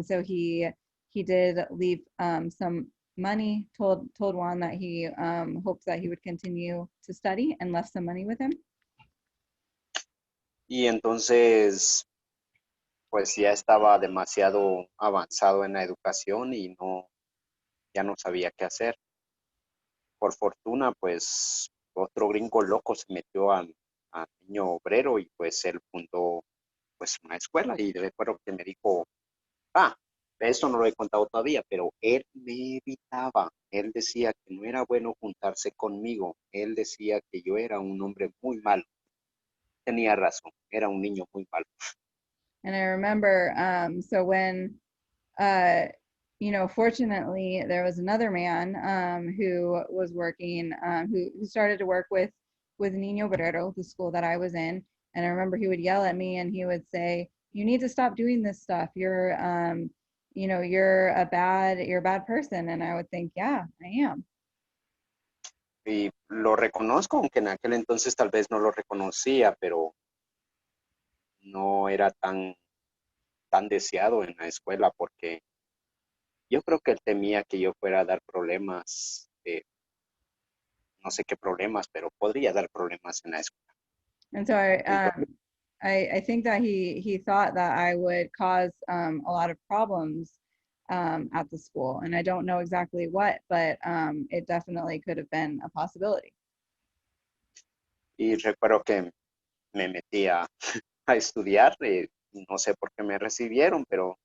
so he did leave some money, told Juan that he hopes that he would continue to study and left some money with him. Y entonces, pues ya estaba demasiado avanzado en la educación y ya no sabía qué hacer. Por fortuna, pues otro gringo loco se metió al niño obrero y pues él fundó pues una escuela y recuerdo que me dijo, ah, esto no lo he contado todavía, pero él me evitaba. Él decía que no era bueno juntarse conmigo. Él decía que yo era un hombre muy malo. Tenía razón, era un niño muy malo. And I remember, so when, uh, fortunately, there was another man who was working, who started to work with Niño Obrero, the school that I was in. And I remember he would yell at me and he would say, "You need to stop doing this stuff. You're a bad person." And I would think, yeah, I am. Y lo reconozco, aunque en aquel entonces tal vez no lo reconocía, pero no era tan deseado en la escuela porque yo creo que él temía que yo fuera a dar problemas, no sé qué problemas, pero podría dar problemas en la escuela. And so Entonces, I think that he thought that I would cause a lot of problems at the school, and I don't know exactly what, but it definitely could have been a possibility. y recuerdo que me metí a estudiar, no sé por qué me recibieron, pero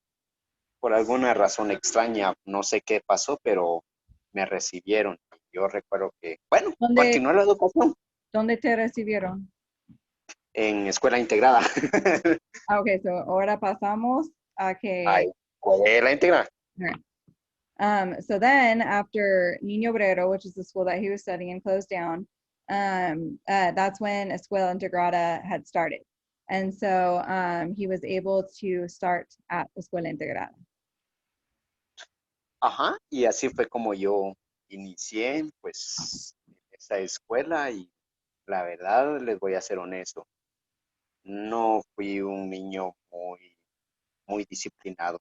por alguna razón extraña, no sé qué pasó, pero me recibieron. Yo recuerdo que, bueno, ¿Dónde, continué la educación dónde te recibieron? en escuela integrada. Ah, okay, so ahora pasamos a que. Ay, escuela integrada. Right. So then after Niño Obrero, which is the school that he was studying, closed down, that's when Escuela Integrada had started. And so he was able to start at Escuela Integrada. Ajá, y así fue como yo inicié, pues, en esa escuela y la verdad, les voy a ser honesto, no fui un niño muy disciplinado,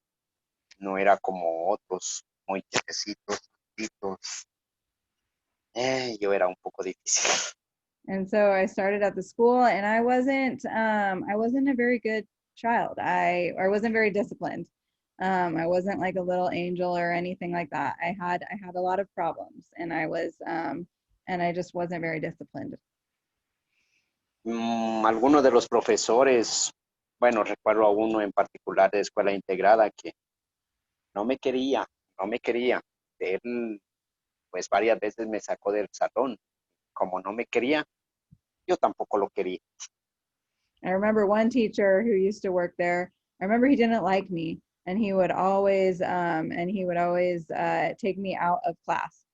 no era como otros, muy quietecitos, chiquitos. Yo era un poco difícil. And so I started at the school, and I wasn't a very good child. I wasn't very disciplined. I wasn't like a little angel or anything like that. I had a lot of problems, and I just wasn't very disciplined. Algunos de los profesores, bueno, recuerdo a uno en particular de escuela integrada que no me quería, no me quería. Él, pues varias veces me sacó del salón. Como no me quería, yo tampoco lo quería. I remember one teacher who used to work there. I remember he didn't like me, and he would always take me out of class.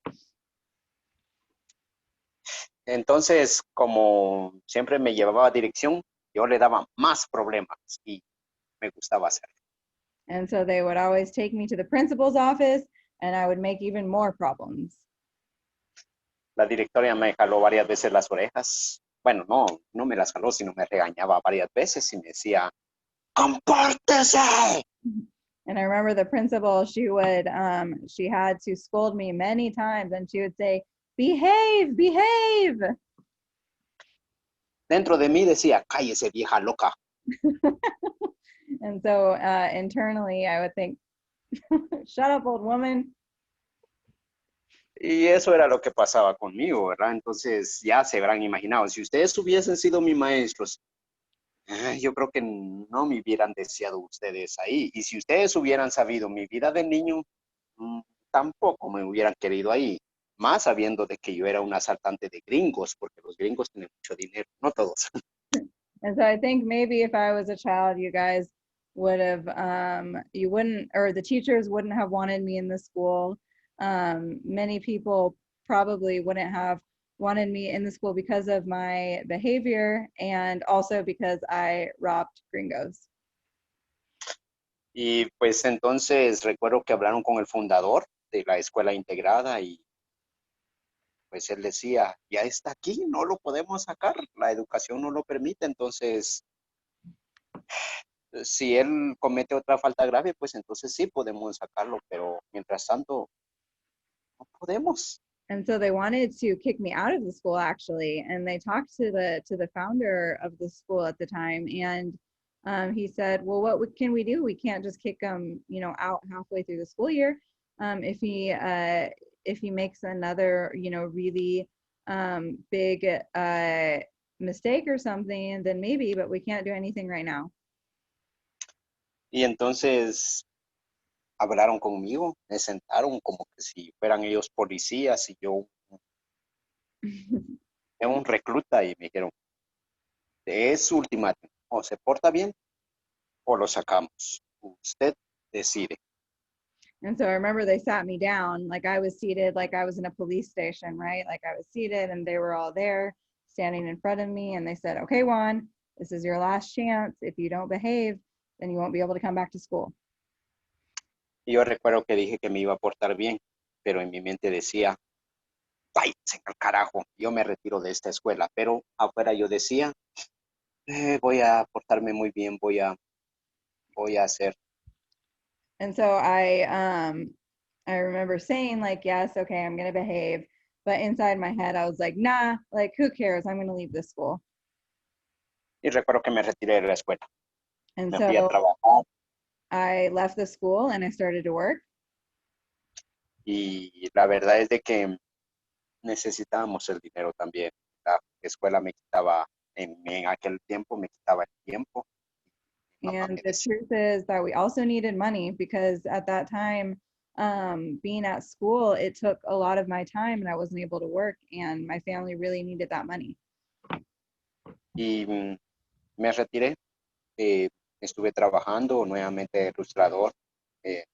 Entonces, como siempre me llevaba a dirección, yo le daba más problemas y me gustaba hacerlo. And so they would always take me to the principal's office, and I would make even more problems. La directora me jaló varias veces las orejas. Bueno, no me las jaló, sino me regañaba varias veces y me decía, ¡compórtese! And I remember the principal, she had to scold me many times, and she would say, behave, behave. Dentro de mí decía, cállese vieja loca. And so internally I would think, shut up, old woman. Y eso era lo que pasaba conmigo, ¿verdad? Entonces ya se habrán imaginado, si ustedes hubiesen sido mis maestros, yo creo que no me hubieran deseado ustedes ahí. Y si ustedes hubieran sabido mi vida de niño, tampoco me hubieran querido ahí. Más sabiendo de que yo era un asaltante de gringos, porque los gringos tienen mucho dinero, no todos. And so I think maybe if I was a child, you guys would have, you wouldn't, or the teachers wouldn't have wanted me in the school. Many people probably wouldn't have wanted me in the school because of my behavior and also because I robbed gringos. Y pues entonces recuerdo que hablaron con el fundador de la escuela integrada y pues él decía, ya está aquí, no lo podemos sacar, la educación no lo permite, entonces si él comete otra falta grave, pues entonces sí podemos sacarlo, pero mientras tanto no podemos. And so they wanted to kick me out of the school actually, and they talked to the founder of the school at the time, and he said, "Well, can we do? We can't just kick him, out halfway through the school year. If he makes another, really big mistake or something, then maybe, but we can't do anything right now." Y entonces hablaron conmigo, me sentaron como que si fueran ellos policías y yo un recluta y me dijeron, es su ultimátum, o se porta bien o lo sacamos. Usted decide. And so I remember they sat me down, like I was seated, like I was in a police station, right? Like I was seated and they were all there standing in front of me. And they said, "Okay, Juan, this is your last chance. If you don't behave, then you won't be able to come back to school." Y yo recuerdo que dije que me iba a portar bien, pero en mi mente decía, váyanse al carajo, yo me retiro de esta escuela. Pero afuera yo decía, voy a portarme muy bien, voy a hacer. And so I remember saying like, "Yes, okay, I'm gonna behave." But inside my head, I was like, "Nah, like who cares? I'm gonna leave this school." Y recuerdo que me retiré de la escuela. And Me fui a so trabajar I left the school and I started to work. y la verdad es de que necesitábamos el dinero también. La escuela me quitaba, en aquel tiempo me quitaba el tiempo. Mi mamá And me the decía, truth is that we also needed money because at that time, being at school, it took a lot of my time and I wasn't able to work, and my family really needed that money. y me retiré. eh, Estuve trabajando nuevamente de ilustrador. eh,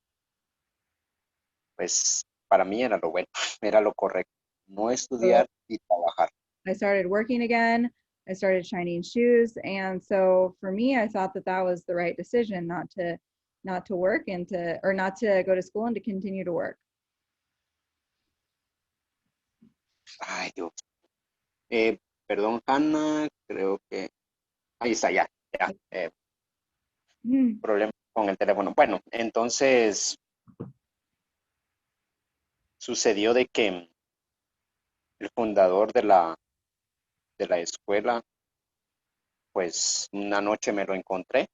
pues para mí era lo bueno, era lo correcto. No So estudiar y trabajar. I started working again. I started shining shoes, and so for me, I thought that that was the right decision, not to work and to or not to go to school and to continue to work. Ay, Dios. Perdón, Hanna, creo que... Ahí está, ya, ya. Hmm. Problema con el teléfono. Bueno, entonces sucedió de que el fundador de la escuela, pues una noche me lo encontré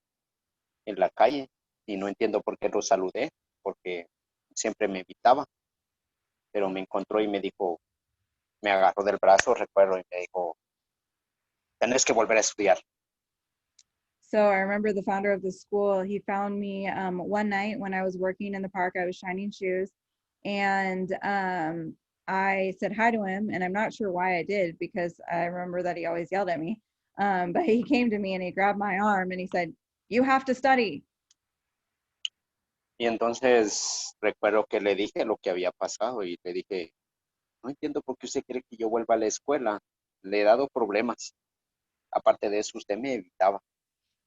en la calle y no entiendo por qué lo saludé, porque siempre me invitaba, pero me encontró y me dijo, me agarró del brazo, recuerdo, y me dijo, tenés que volver a estudiar. So I remember the founder of the school, he found me one night when I was working in the park. I was shining shoes, and I said hi to him, and I'm not sure why I did because I remember that he always yelled at me. But he came to me and he grabbed my arm and he said, "You have to study." Y entonces recuerdo que le dije lo que había pasado y le dije, no entiendo por qué usted quiere que yo vuelva a la escuela. Le he dado problemas. Aparte de eso, usted me evitaba.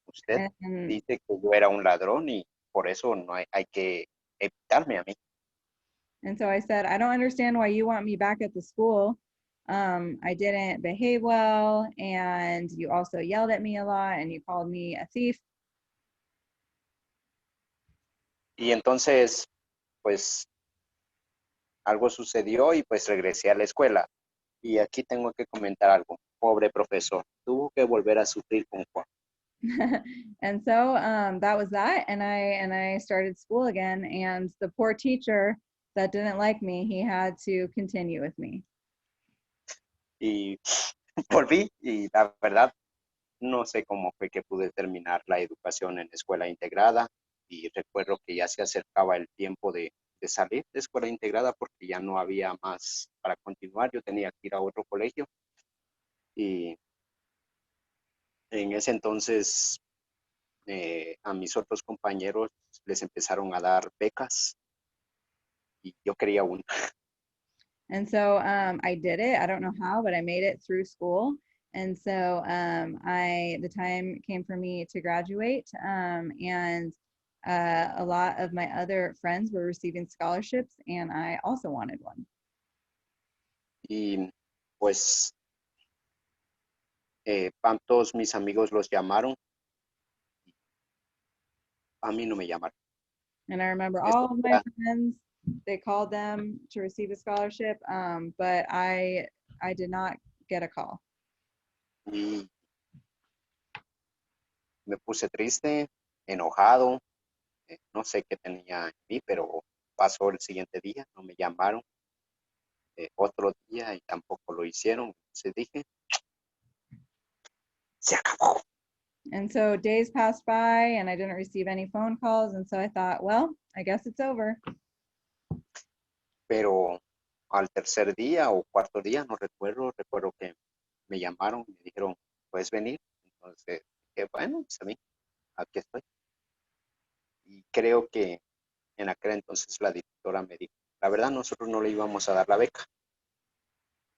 Usted And dice que yo era un ladrón y por eso no hay que evitarme a mí. and so I said, "I don't understand why you want me back at the school. I didn't behave well, and you also yelled at me a lot, and you called me a thief." Y entonces, pues algo sucedió y pues regresé a la escuela. Y aquí tengo que comentar algo. Pobre profesor, tuvo que volver a sufrir con Juan. And so that was that, and I started school again, and the poor teacher that didn't like me, he had to continue with me. Y volví y la verdad no sé cómo fue que pude terminar la educación en escuela integrada y recuerdo que ya se acercaba el tiempo de salir de escuela integrada porque ya no había más para continuar. Yo tenía que ir a otro colegio y en ese entonces a mis otros compañeros les empezaron a dar becas y yo quería una. And so I did it. I don't know how, but I made it through school. And so the time came for me to graduate, and a lot of my other friends were receiving scholarships, and I also wanted one. Y pues todos mis amigos los llamaron, a mí no me llamaron. And I remember Eso all of my era, friends, they called them to receive a scholarship, but I did not get a call. Y me puse triste, enojado, no sé qué tenía en mí, pero pasó el siguiente día, no me llamaron, otro día y tampoco lo hicieron. Entonces dije, se acabó. And so days passed by and I didn't receive any phone calls. And so I thought, well, I guess it's over. Pero al tercer día o cuarto día, no recuerdo, recuerdo que me llamaron y me dijeron, ¿puedes venir? Entonces dije, bueno, pues a mí, aquí estoy. Y creo que en aquel entonces la directora me dijo, la verdad nosotros no le íbamos a dar la beca,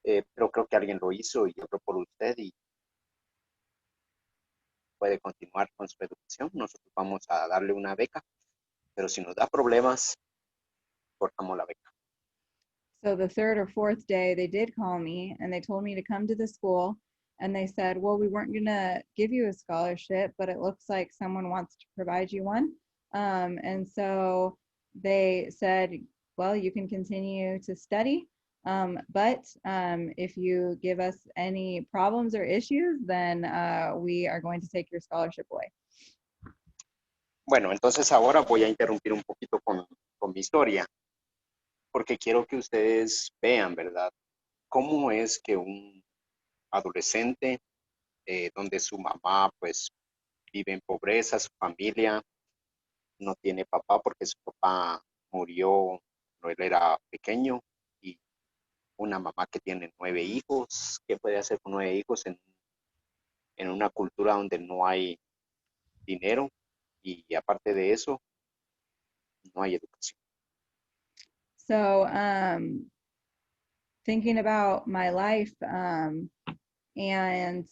pero creo que alguien lo hizo y habló por usted y puede continuar con su educación. Nosotros vamos a darle una beca, pero si nos da problemas, cortamos la beca. So the third or fourth day, they did call me and they told me to come to the school. And they said, well, we weren't going to give you a scholarship, but it looks like someone wants to provide you one. And so they said, well, you can continue to study. But if you give us any problems or issues, then we are going to take your scholarship away. Bueno, entonces ahora voy a interrumpir un poquito con mi historia, porque quiero que ustedes vean, ¿verdad? Cómo es que un adolescente, donde su mamá pues vive en pobreza, su familia no tiene papá porque su papá murió cuando él era pequeño y una mamá que tiene 9 hijos, ¿qué puede hacer con 9 hijos en una cultura donde no hay dinero y aparte de eso no hay educación? So thinking about my life and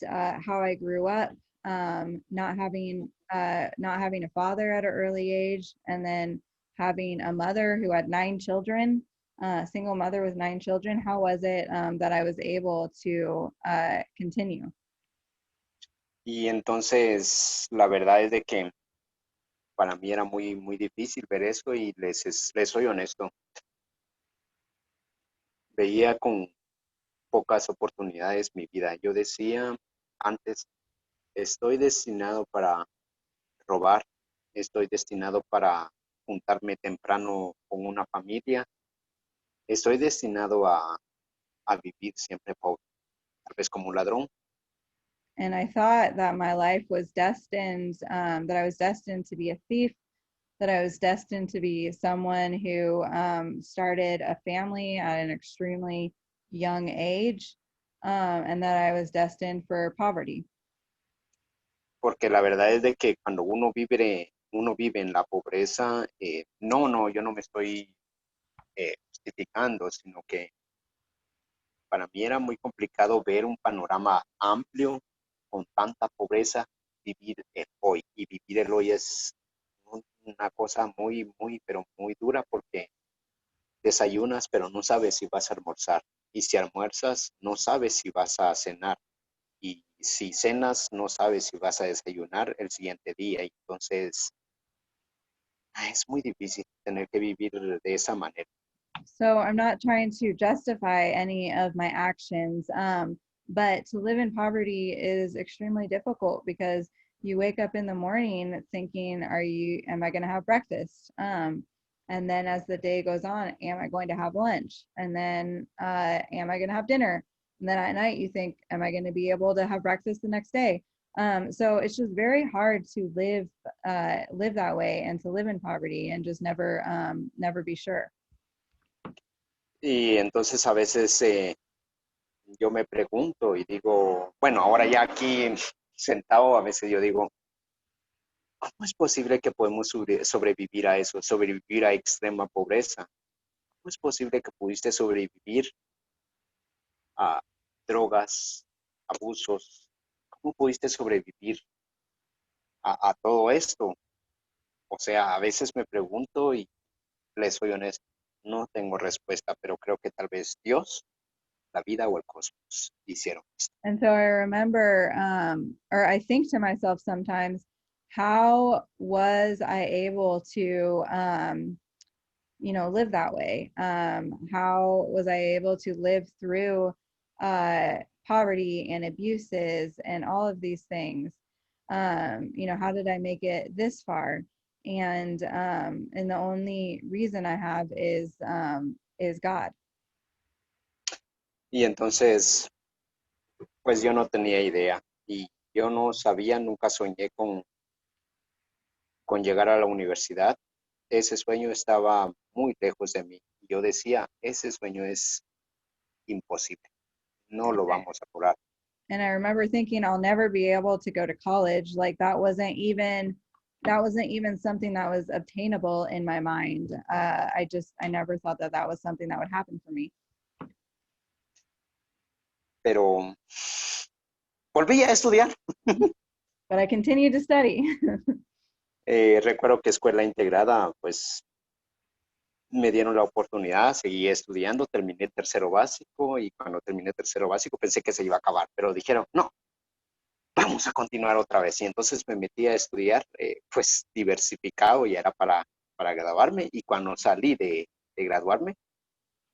how I grew up, not having a father at an early age, and then having a mother who had 9 children, single mother with 9 children. How was it that I was able to continue? Y entonces la verdad es de que para mí era muy, muy difícil ver eso y les soy honesto. Veía con pocas oportunidades mi vida. Yo decía antes, estoy destinado para robar, estoy destinado para juntarme temprano con una familia, estoy destinado a vivir siempre pobre, tal vez como un ladrón. And I thought that my life was destined, that I was destined to be a thief, that I was destined to be someone who started a family at an extremely young age, and that I was destined for poverty. Porque la verdad es de que cuando uno vive en la pobreza, no, yo no me estoy justificando, sino que para mí era muy complicado ver un panorama amplio con tanta pobreza, vivir el hoy. Y vivir el hoy es una cosa muy, muy, pero muy dura porque desayunas, pero no sabes si vas a almorzar. Y si almuerzas, no sabes si vas a cenar. Y si cenas, no sabes si vas a desayunar el siguiente día. Y entonces, es muy difícil tener que vivir de esa manera. So I'm not trying to justify any of my actions, but to live in poverty is extremely difficult because you wake up in the morning thinking, am I going to have breakfast? And then as the day goes on, am I going to have lunch? And then am I going to have dinner? And then at night you think, am I going to be able to have breakfast the next day? So it's just very hard to live that way and to live in poverty and just never be sure. Y entonces a veces yo me pregunto y digo, bueno, ahora ya aquí sentado, a veces yo digo, ¿cómo es posible que podemos sobrevivir a eso, sobrevivir a extrema pobreza? ¿Cómo es posible que pudiste sobrevivir a drogas, abusos? ¿Cómo pudiste sobrevivir a todo esto? O sea, a veces me pregunto y les soy honesto, no tengo respuesta, pero creo que tal vez Dios, la vida o el cosmos hicieron esto. And so I remember, or I think to myself sometimes, how was I able to live that way? How was I able to live through poverty and abuses and all of these things? How did I make it this far? And the only reason I have is God. Y entonces, pues yo no tenía idea y yo no sabía, nunca soñé con llegar a la universidad. Ese sueño estaba muy lejos de mí. Yo decía, ese sueño es imposible, no And lo I, vamos a lograr. and I remember thinking I'll never be able to go to college. Like that wasn't even something that was obtainable in my mind. I never thought that that was something that would happen for me. Pero volví a estudiar. But I continued to study. Recuerdo que escuela integrada, pues me dieron la oportunidad, seguí estudiando, terminé tercero básico y cuando terminé tercero básico pensé que se iba a acabar, pero dijeron, no, vamos a continuar otra vez. Y entonces me metí a estudiar, pues diversificado y era para graduarme. Y cuando salí de graduarme,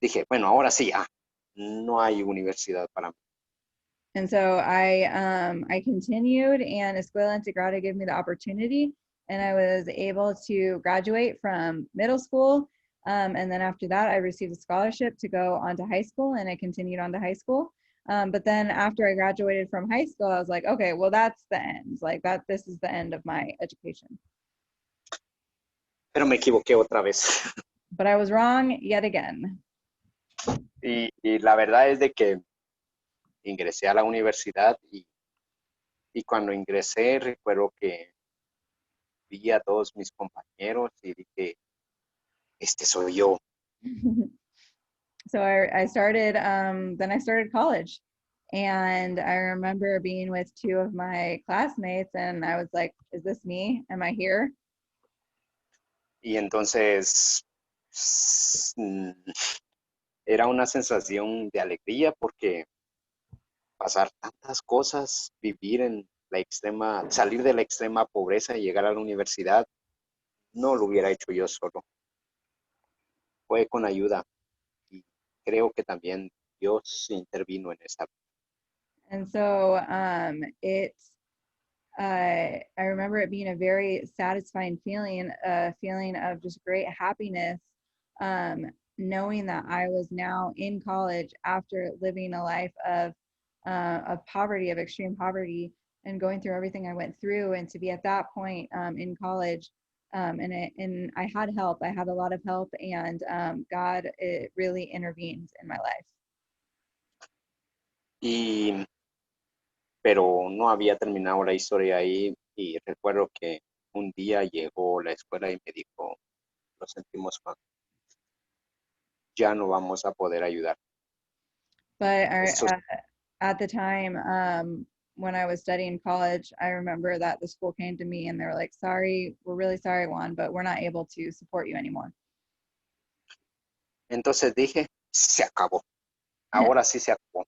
dije, bueno, ahora sí, no hay universidad para mí. And so I continued, and Escuela Integrada gave me the opportunity, and I was able to graduate from middle school. And then after that, I received a scholarship to go on to high school, and I continued on to high school. But then after I graduated from high school, I was like, okay, well, that's the end. Like that, this is the end of my education. Pero me equivoqué otra vez. But I was wrong yet again. Y la verdad es de que ingresé a la universidad y cuando ingresé recuerdo que vi a todos mis compañeros y dije, este soy yo. So I started, then I started college. And I remember being with two of my classmates, and I was like, is this me? Am I here? Y entonces era una sensación de alegría porque pasar tantas cosas, vivir en la extrema, salir de la extrema pobreza y llegar a la universidad, no lo hubiera hecho yo solo. Fue con ayuda y creo que también Dios intervino en esta. And so I remember it being a very satisfying feeling, a feeling of just great happiness, knowing that I was now in college after living a life of poverty, of extreme poverty, and going through everything I went through, and to be at that point in college. And I had help. I had a lot of help, and God, it really intervened in my life. Y, pero no había terminado la historia ahí y recuerdo que un día llegó la escuela y me dijo, lo sentimos, Juan, ya no vamos a poder ayudar. But Esto at the time, when I was studying college, I remember that the school came to me and they were like, sorry, we're really sorry, Juan, but we're not able to support you anymore. Entonces dije, se acabó, ahora sí se acabó.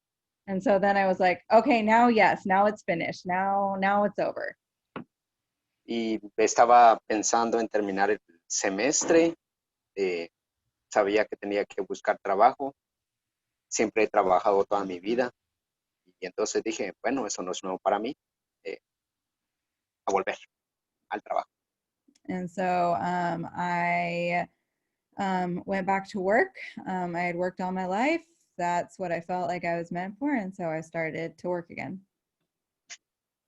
And so then I was like, okay, now yes, now it's finished. Now it's over. Y estaba pensando en terminar el semestre, sabía que tenía que buscar trabajo, siempre he trabajado toda mi vida y entonces dije, bueno, eso no es nuevo para mí, a volver al trabajo. And so I went back to work. I had worked all my life. That's what I felt like I was meant for. And so I started to work again.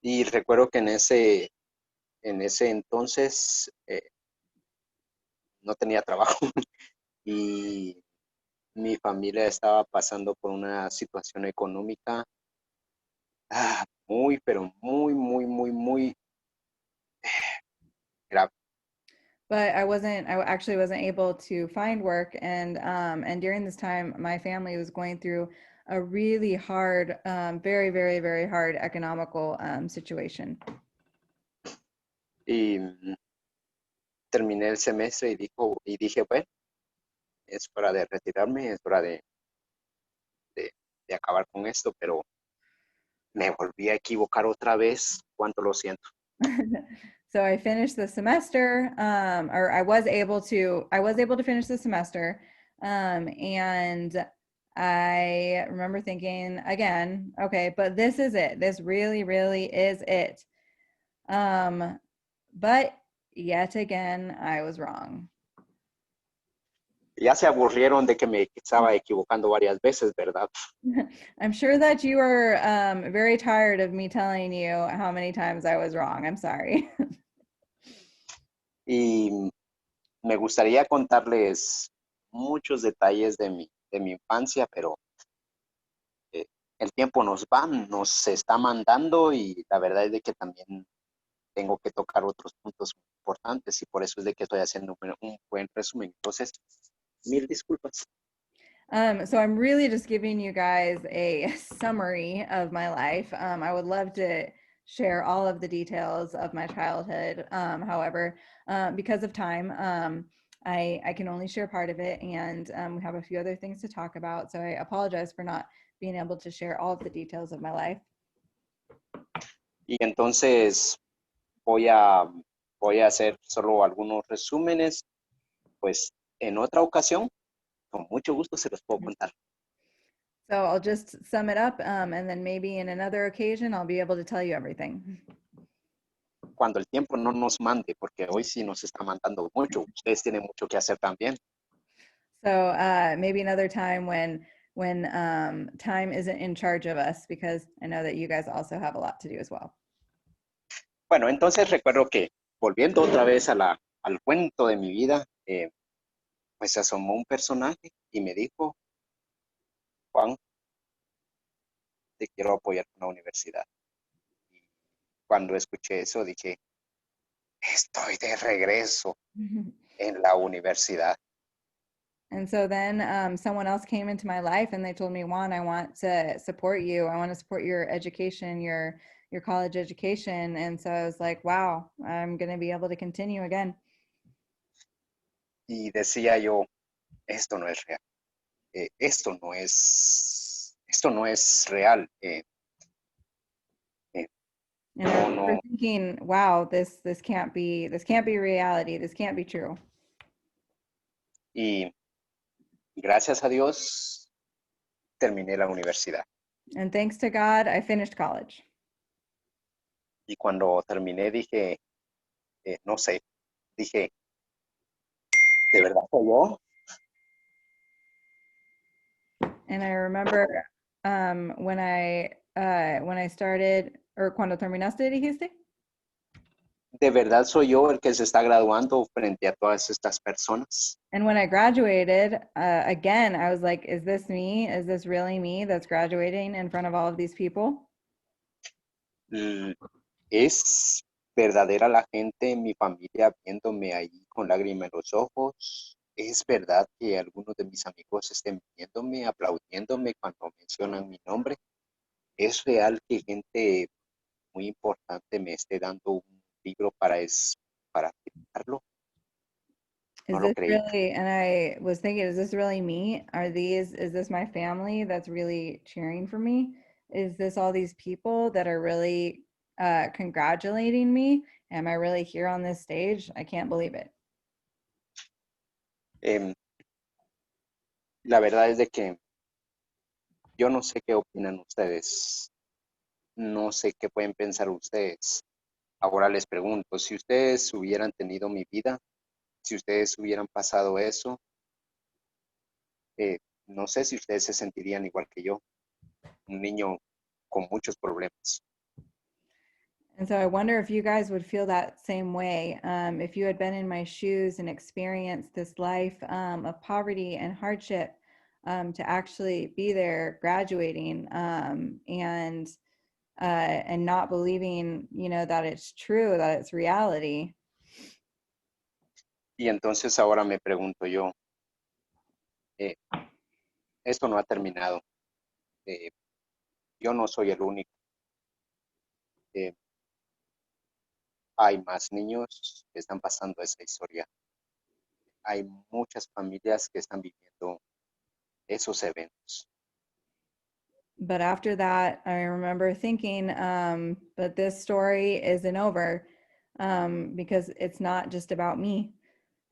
Y recuerdo que en ese entonces no tenía trabajo y mi familia estaba pasando por una situación económica muy, pero muy, muy, muy, muy grave. But I actually wasn't able to find work. And during this time, my family was going through a really hard, very, very, very hard economical situation. Y terminé el semestre y dije, bueno, es hora de retirarme, es hora de, de acabar con esto, pero me volví a equivocar otra vez, cuánto lo siento. So I finished the semester, or I was able to finish the semester. And I remember thinking again, okay, but this is it. This really, really is it. Um, but yet again, I was wrong. Ya se aburrieron de que me estaba equivocando varias veces, ¿verdad? I'm sure that you are very tired of me telling you how many times I was wrong. I'm sorry. Y me gustaría contarles muchos detalles de mi infancia, pero eh, el tiempo nos está mandando y la verdad es de que también tengo que tocar otros puntos importantes y por eso es de que estoy haciendo un buen resumen. Entonces, mil disculpas. So I'm really just giving you guys a summary of my life. I would love to share all of the details of my childhood. However, because of time, I can only share part of it, and we have a few other things to talk about. So I apologize for not being able to share all of the details of my life. Y entonces voy voy a hacer solo algunos resúmenes, pues en otra ocasión, con mucho gusto se los puedo contar. So I'll just sum it up, and then maybe in another occasion, I'll be able to tell you everything. Cuando el tiempo no nos mande, porque hoy sí nos está mandando mucho. Ustedes tienen mucho que hacer también. So maybe another time when time isn't in charge of us, because I know that you guys also have a lot to do as well. Bueno, entonces recuerdo que volviendo otra vez al cuento de mi vida, pues se asomó un personaje y me dijo, Juan, te quiero apoyar con la universidad. Y cuando escuché eso dije, estoy de regreso en la universidad. And so then someone else came into my life and they told me, Juan, I want to support you. I want to support your education, your college education. And so I was like, wow, I'm going to be able to continue again. Y decía yo, esto no es real. Esto no es real. And I No, remember no. thinking, wow, this can't be reality. This can't be true. Y gracias a Dios terminé la universidad. And thanks to God, I finished college. Y cuando terminé dije, no sé, dije, ¿de verdad soy yo? And I remember when I started, or cuando terminaste, dijiste? ¿De verdad soy yo el que se está graduando frente a todas estas personas? And when I graduated, again, I was like, is this me? Is this really me that's graduating in front of all of these people? ¿Es verdadera la gente en mi familia viéndome ahí con lágrimas en los ojos? ¿Es verdad que algunos de mis amigos estén viéndome, aplaudiéndome cuando mencionan mi nombre? ¿Es real que gente muy importante me esté dando un libro para firmarlo? No Is lo this creí. really, and I was thinking, is this really me? Is this my family that's really cheering for me? Is this all these people that are really congratulating me? Am I really here on this stage? I can't believe it. Em, la verdad es de que yo no sé qué opinan ustedes, no sé qué pueden pensar ustedes. Ahora les pregunto, si ustedes hubieran tenido mi vida, si ustedes hubieran pasado eso, no sé si ustedes se sentirían igual que yo, un niño con muchos problemas. And so I wonder if you guys would feel that same way, if you had been in my shoes and experienced this life of poverty and hardship, to actually be there graduating, and not believing, that it's true, that it's reality. Y entonces ahora me pregunto yo, eh, esto no ha terminado, eh, yo no soy el único, eh, hay más niños que están pasando esa historia, hay muchas familias que están viviendo esos eventos. But after that, I remember thinking, but this story isn't over. because it's not just about me.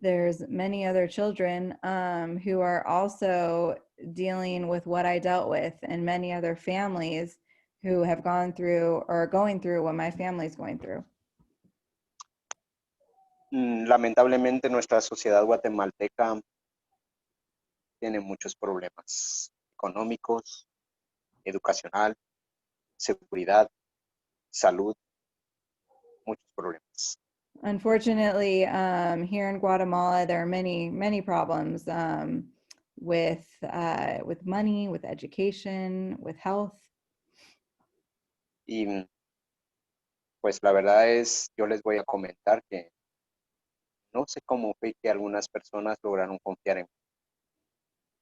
There's many other children who are also dealing with what I dealt with, and many other families who have gone through or are going through what my family's going through. Lamentablemente nuestra sociedad guatemalteca tiene muchos problemas económicos, educacional, seguridad, salud, muchos problemas. Unfortunately, here in Guatemala, there are many problems with money, with education, with health. Y pues la verdad es, yo les voy a comentar que no sé cómo fue que algunas personas lograron confiar en mí.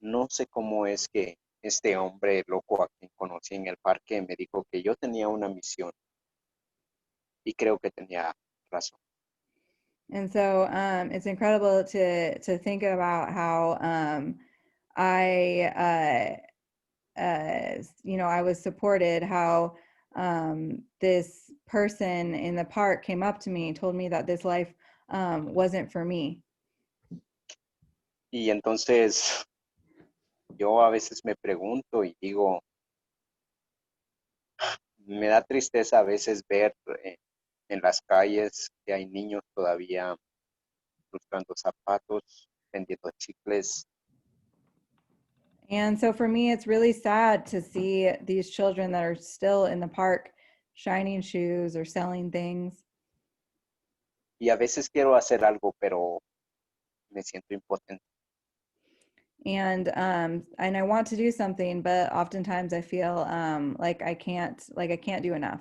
No sé cómo es que este hombre loco a quien conocí en el parque me dijo que yo tenía una misión y creo que tenía razón. And so it's incredible to think about how I was supported, how this person in the park came up to me and told me that this life wasn't for me. Y entonces yo a veces me pregunto y digo, me da tristeza a veces ver en las calles que hay niños todavía buscando zapatos, vendiendo chicles. And so for me, it's really sad to see these children that are still in the park shining shoes or selling things. Y a veces quiero hacer algo, pero me siento impotente. And I want to do something, but oftentimes I feel like I can't do enough.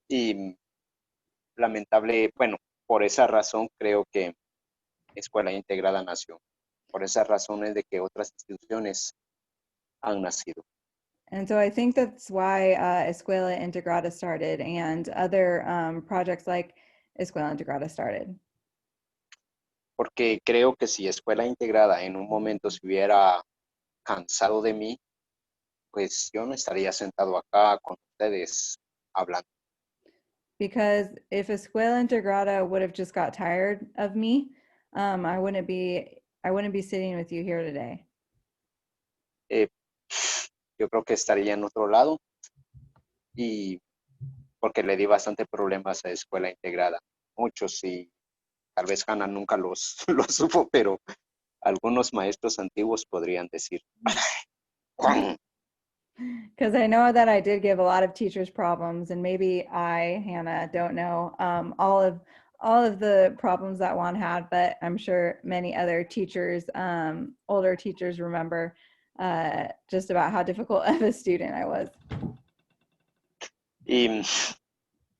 Y bueno, por esa razón creo que Escuela Integrada nació. Por esas razones de que otras instituciones han nacido. And so I think that's why Escuela Integrada started, and other projects like Escuela Integrada started. Porque creo que si Escuela Integrada en un momento se hubiera cansado de mí, pues yo no estaría sentado acá con ustedes hablando. Because if Escuela Integrada would have just got tired of me, I wouldn't be sitting with you here today. Eh, yo creo que estaría en otro lado y porque le di bastante problemas a Escuela Integrada. Muchos y tal vez Hannah nunca los, los supo, pero algunos maestros antiguos podrían decir, Juan, Because I know that I did give a lot of teachers problems, and maybe Hannah, don't know all of the problems that Juan had, but I'm sure many other teachers, older teachers, remember just about how difficult of a student I was. y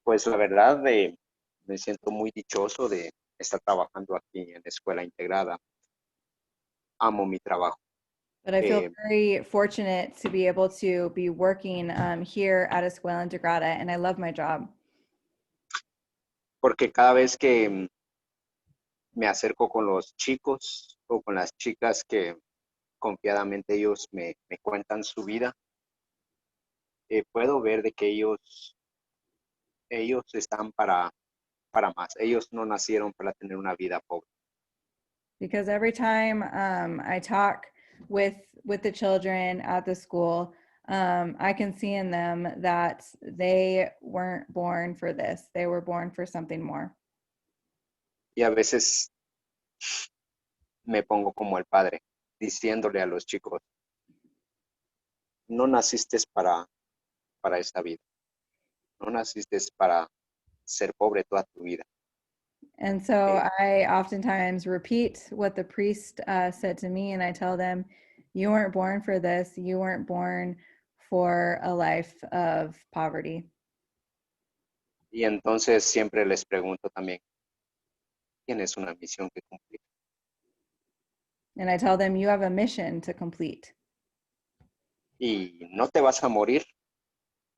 pues la verdad me siento muy dichoso de estar trabajando aquí en Escuela Integrada. Amo mi trabajo. But I feel Eh, very fortunate to be able to be working here at Escuela Integrada, and I love my job. porque cada vez que me acerco con los chicos o con las chicas que confiadamente ellos me cuentan su vida, puedo ver de que ellos están para más. Ellos no nacieron para tener una vida pobre. Because every time I talk with the children at the school, I can see in them that they weren't born for this. They were born for something more. Y a veces me pongo como el padre, diciéndole a los chicos, no naciste para esta vida. No naciste para ser pobre toda tu vida. And so Eh, I oftentimes repeat what the priest said to me, and I tell them, you weren't born for this. You weren't born for a life of poverty. y entonces siempre les pregunto también, ¿tienes una misión que cumplir? And I tell them, you have a mission to complete. Y no te vas a morir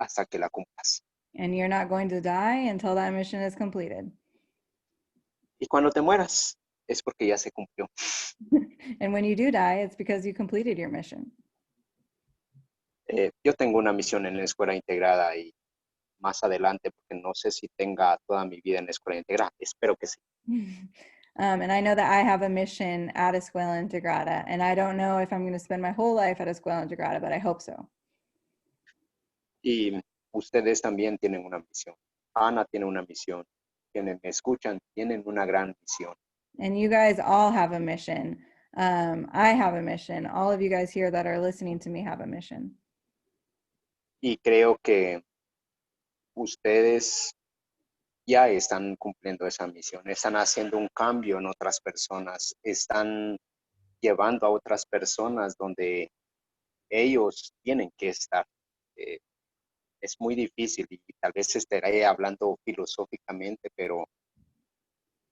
hasta que la cumplas. And you're not going to die until that mission is completed. Y cuando te mueras es porque ya se cumplió. And when you do die, it's because you completed your mission. Yo tengo una misión en la escuela integrada y más adelante, porque no sé si tenga toda mi vida en la escuela integrada. Espero que sí. And I know that I have a mission at Escuela Integrada, and I don't know if I'm going to spend my whole life at Escuela Integrada, but I hope so. Y ustedes también tienen una misión. Ana tiene una misión. Quienes me escuchan tienen una gran misión. And you guys all have a mission. I have a mission. All of you guys here that are listening to me have a mission. Y creo que ustedes ya están cumpliendo esa misión, están haciendo un cambio en otras personas, están llevando a otras personas donde ellos tienen que estar. Eh, es muy difícil y tal vez estaré hablando filosóficamente, pero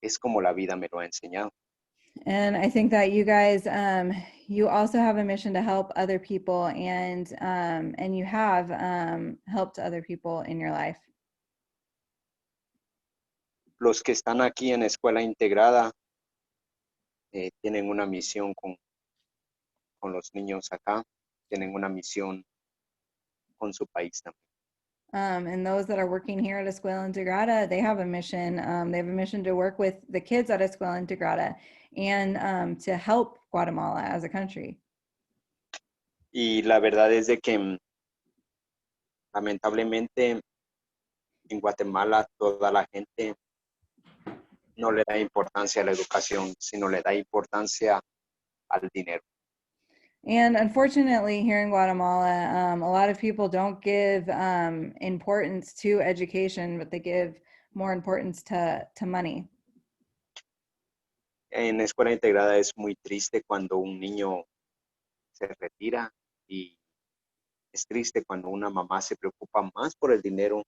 es como la vida me lo ha enseñado. And I think that you guys, you also have a mission to help other people, and you have helped other people in your life. Los que están aquí en escuela integrada tienen una misión con los niños acá, tienen una misión con su país también. And those that are working here at Escuela Integrada, they have a mission. They have a mission to work with the kids at Escuela Integrada and to help Guatemala as a country. Y la verdad es de que lamentablemente en Guatemala toda la gente no le da importancia a la educación, sino le da importancia al dinero. And unfortunately, here in Guatemala, a lot of people don't give importance to education, but they give more importance to money. En escuela integrada es muy triste cuando un niño se retira y es triste cuando una mamá se preocupa más por el dinero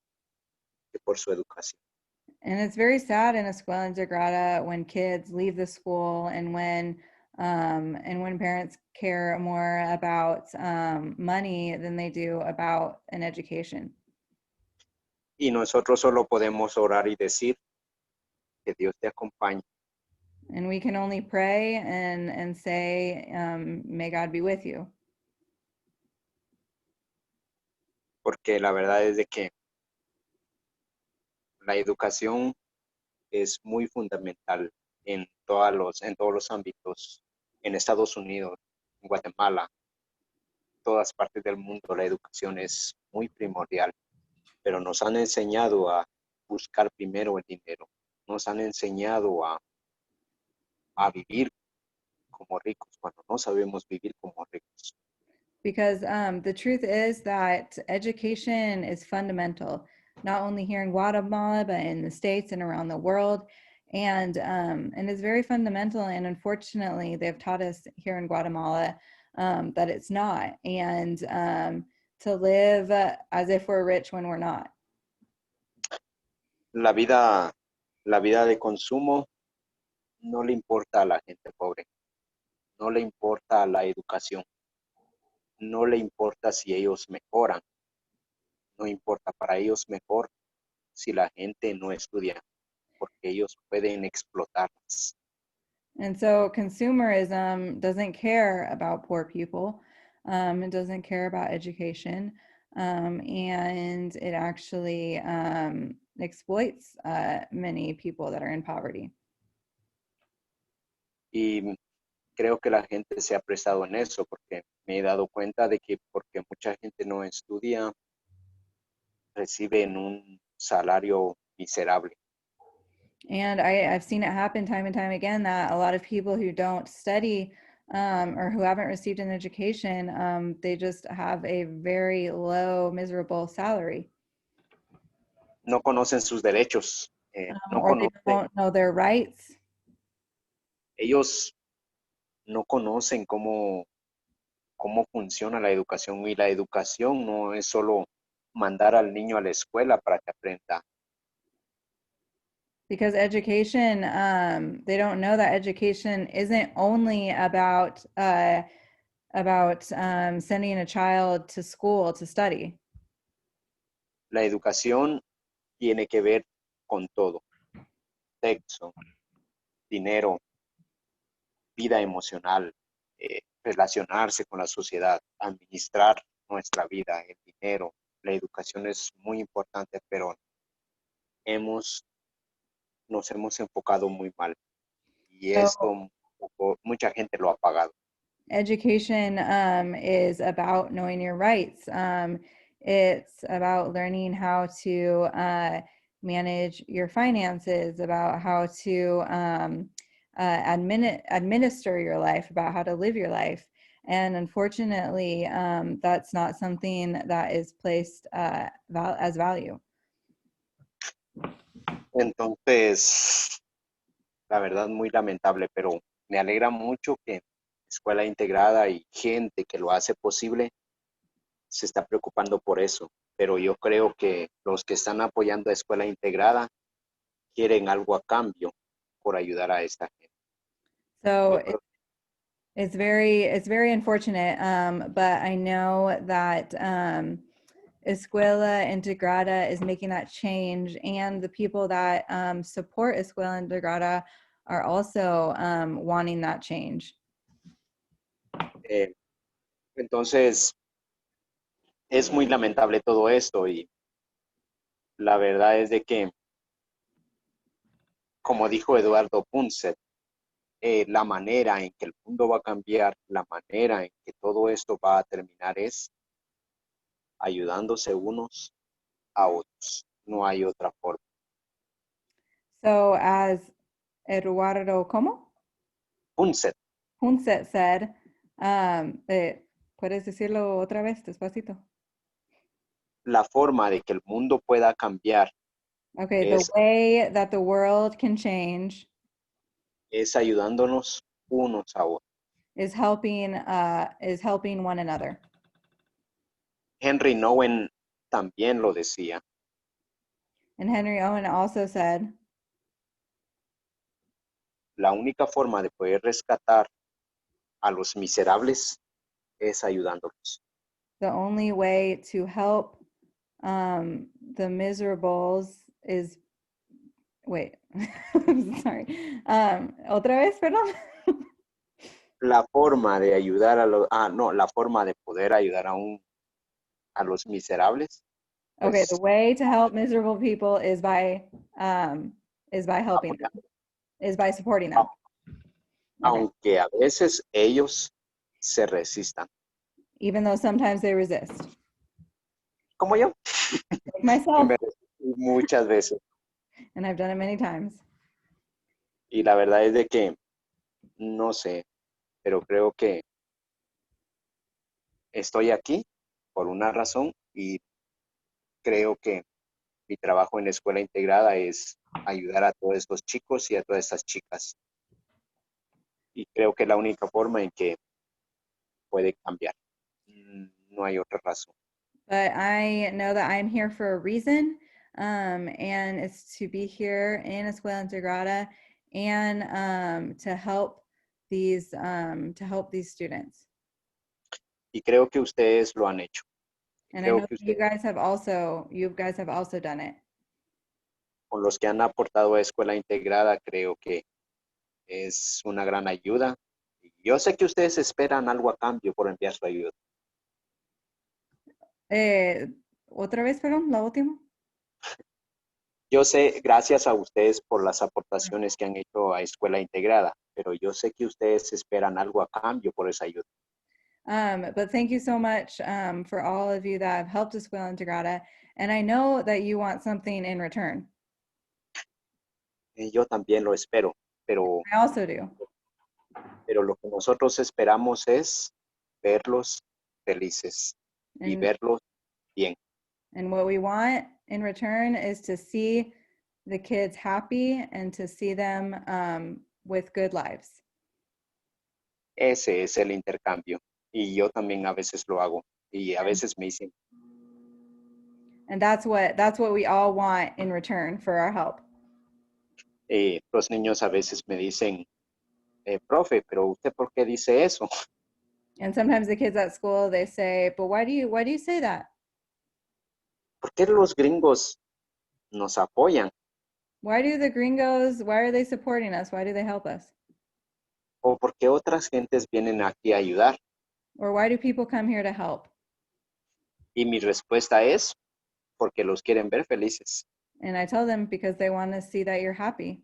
que por su educación. And it's very sad in Escuela Integrada when kids leave the school and when parents care more about money than they do about an education. Y nosotros solo podemos orar y decir que Dios te acompañe, And we can only pray and say, may God be with you. porque la verdad es de que la educación es muy fundamental en todos los ámbitos, en Estados Unidos, en Guatemala, en todas partes del mundo. La educación es muy primordial, pero nos han enseñado a buscar primero el dinero, nos han enseñado a vivir como ricos cuando no sabemos vivir como ricos. Because the truth is that education is fundamental, not only here in Guatemala, but in the States and around the world. And it's very fundamental. And unfortunately, they've taught us here in Guatemala that it's not. And to live as if we're rich when we're not. La vida, la vida de consumo no le importa a la gente pobre, no le importa la educación, no le importa si ellos mejoran, no importa para ellos mejor si la gente no estudia, porque ellos pueden explotarlas. And so consumerism doesn't care about poor people. It doesn't care about education. And it actually exploits many people that are in poverty. Y creo que la gente se ha prestado en eso, porque me he dado cuenta de que porque mucha gente no estudia, reciben un salario miserable. And I've seen it happen time and time again that a lot of people who don't study or who haven't received an education, they just have a very low, miserable salary. No conocen sus derechos, no Or they conocen, don't know their rights. ellos no conocen cómo funciona la educación, y la educación no es solo mandar al niño a la escuela para que aprenda. Because education, they don't know that education isn't only about sending a child to school to study. La educación tiene que ver con todo: sexo, dinero, vida emocional, relacionarse con la sociedad, administrar nuestra vida, el dinero, la educación es muy importante, pero nos hemos enfocado muy mal. Y So esto mucha gente lo ha pagado. education is about knowing your rights. It's about learning how to manage your finances, about how to administer your life, about how to live your life. And unfortunately, that's not something that is placed as value. Entonces, la verdad, muy lamentable, pero me alegra mucho que Escuela Integrada y gente que lo hace posible se está preocupando por eso. Pero yo creo que los que están apoyando a Escuela Integrada quieren algo a cambio por ayudar a esta gente. So Yo creo it's very unfortunate, but I know that Escuela Integrada is making that change, and the people that support Escuela Integrada are also wanting that change. que, entonces, es muy lamentable todo esto y la verdad es de que, como dijo Eduardo Punset, la manera en que el mundo va a cambiar, la manera en que todo esto va a terminar es ayudándose unos a otros. No hay otra forma. So as Eduardo como Punset, Hunset said, ¿puedes decirlo otra vez despacito? la forma de que el mundo pueda cambiar Okay, the es, way that the world can change es ayudándonos unos a otros. is helping one another. Henry Nowen también lo decía. And Henry Owen also said, La única forma de poder rescatar a los miserables es ayudándolos. the only way to help the miserables is, wait, I'm sorry. Otra vez, perdón. La forma de ayudar a los, no, la forma de poder ayudar a los miserables, Okay, the pues way to help miserable people is by helping them, apoyando. is by supporting them. Okay. Aunque a veces ellos se resistan. Even though sometimes they resist. Como yo, Like que myself, me resistí muchas veces. and I've done it many times. Y la verdad es de que, no sé, pero creo que estoy aquí por una razón y creo que mi trabajo en la escuela integrada es ayudar a todos estos chicos y a todas estas chicas. Y creo que es la única forma en que puede cambiar. No hay otra razón. But I know that I'm here for a reason, and it's to be here in Escuela Integrada and to help these students. Y creo que ustedes lo han hecho. And I Creo know que that you ustedes, guys have also done it. con los que han aportado a escuela integrada, creo que es una gran ayuda. Yo sé que ustedes esperan algo a cambio por enviar su ayuda. Otra vez, perdón, la última. Yo sé, gracias a ustedes por las aportaciones que han hecho a escuela integrada, pero yo sé que ustedes esperan algo a cambio por esa ayuda. But thank you so much for all of you that have helped Escuela Integrada, and I know that you want something in return. Y yo también lo espero, I also do. pero lo que nosotros esperamos es verlos felices y And verlos bien. And what we want in return is to see the kids happy and to see them with good lives. Ese es el intercambio. Y yo también a veces lo hago. Y a veces me dicen, And that's what we all want in return for our help. los niños a veces me dicen, profe, pero usted ¿por qué dice eso? And sometimes the kids at school, they say, but why do you say that? ¿Por qué los gringos nos apoyan? Why are they supporting us? Why do they help us? ¿O por qué otras gentes vienen aquí a ayudar? Or why do people come here to help? Y mi respuesta es porque los quieren ver felices. And I tell them because they want to see that you're happy.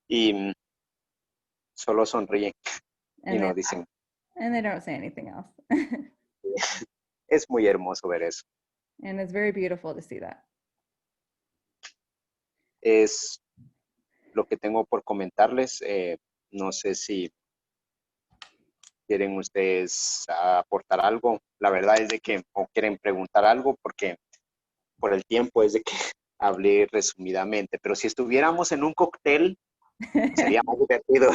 Y solo sonríen y And they no dicen, and they don't say anything else. es muy hermoso ver eso. And it's very beautiful to see that. Es lo que tengo por comentarles. No sé si quieren ustedes aportar algo. La verdad es de que o quieren preguntar algo porque por el tiempo es de que hablé resumidamente. Pero si estuviéramos en un cóctel, sería más divertido.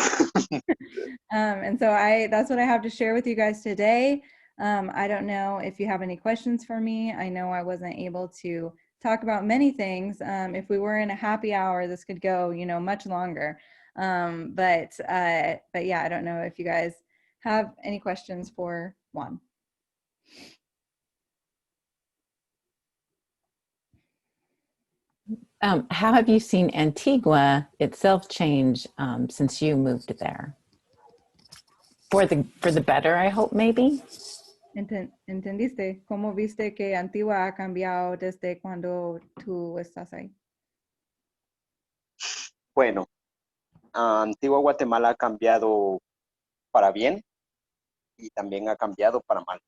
And so that's what I have to share with you guys today. I don't know if you have any questions for me. I know I wasn't able to talk about many things. If we were in a happy hour, this could go, much longer. But yeah, I don't know if you guys have any questions for Juan. How have you seen Antigua itself change since you moved there? For the better, I hope, maybe? ¿Entendiste? ¿Cómo viste que Antigua ha cambiado desde cuando tú estás ahí? Bueno, Antigua Guatemala ha cambiado para bien y también ha cambiado para mal.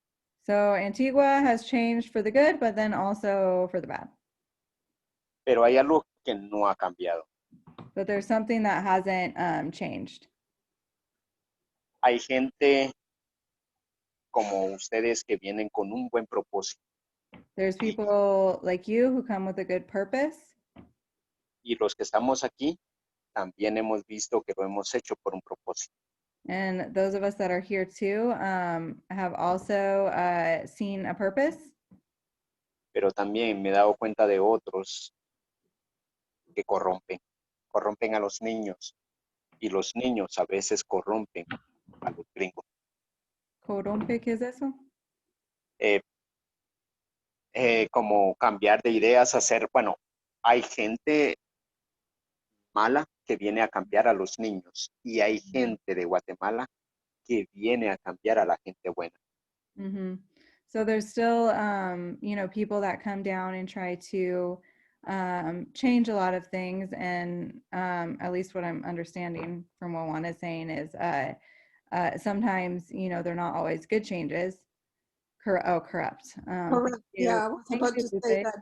So Antigua has changed for the good, but then also for the bad. Pero hay algo que no ha cambiado. But there's something that hasn't changed. Hay gente como ustedes que vienen con un buen propósito. There's people like you who come with a good purpose. Y los que estamos aquí también hemos visto que lo hemos hecho por un propósito. And those of us that are here too have also seen a purpose. Pero también me he dado cuenta de otros que corrompen a los niños. Y los niños a veces corrompen a los gringos. Corrompe, ¿qué es eso? Como cambiar de ideas, bueno, hay gente mala que viene a cambiar a los niños y hay gente de Guatemala que viene a cambiar a la gente buena. Mm-hmm. So there's still, people that come down and try to change a lot of things. And at least what I'm understanding from what Juan is saying is sometimes, they're not always good changes. Corrupt. Correct. Yeah, I was about to say that.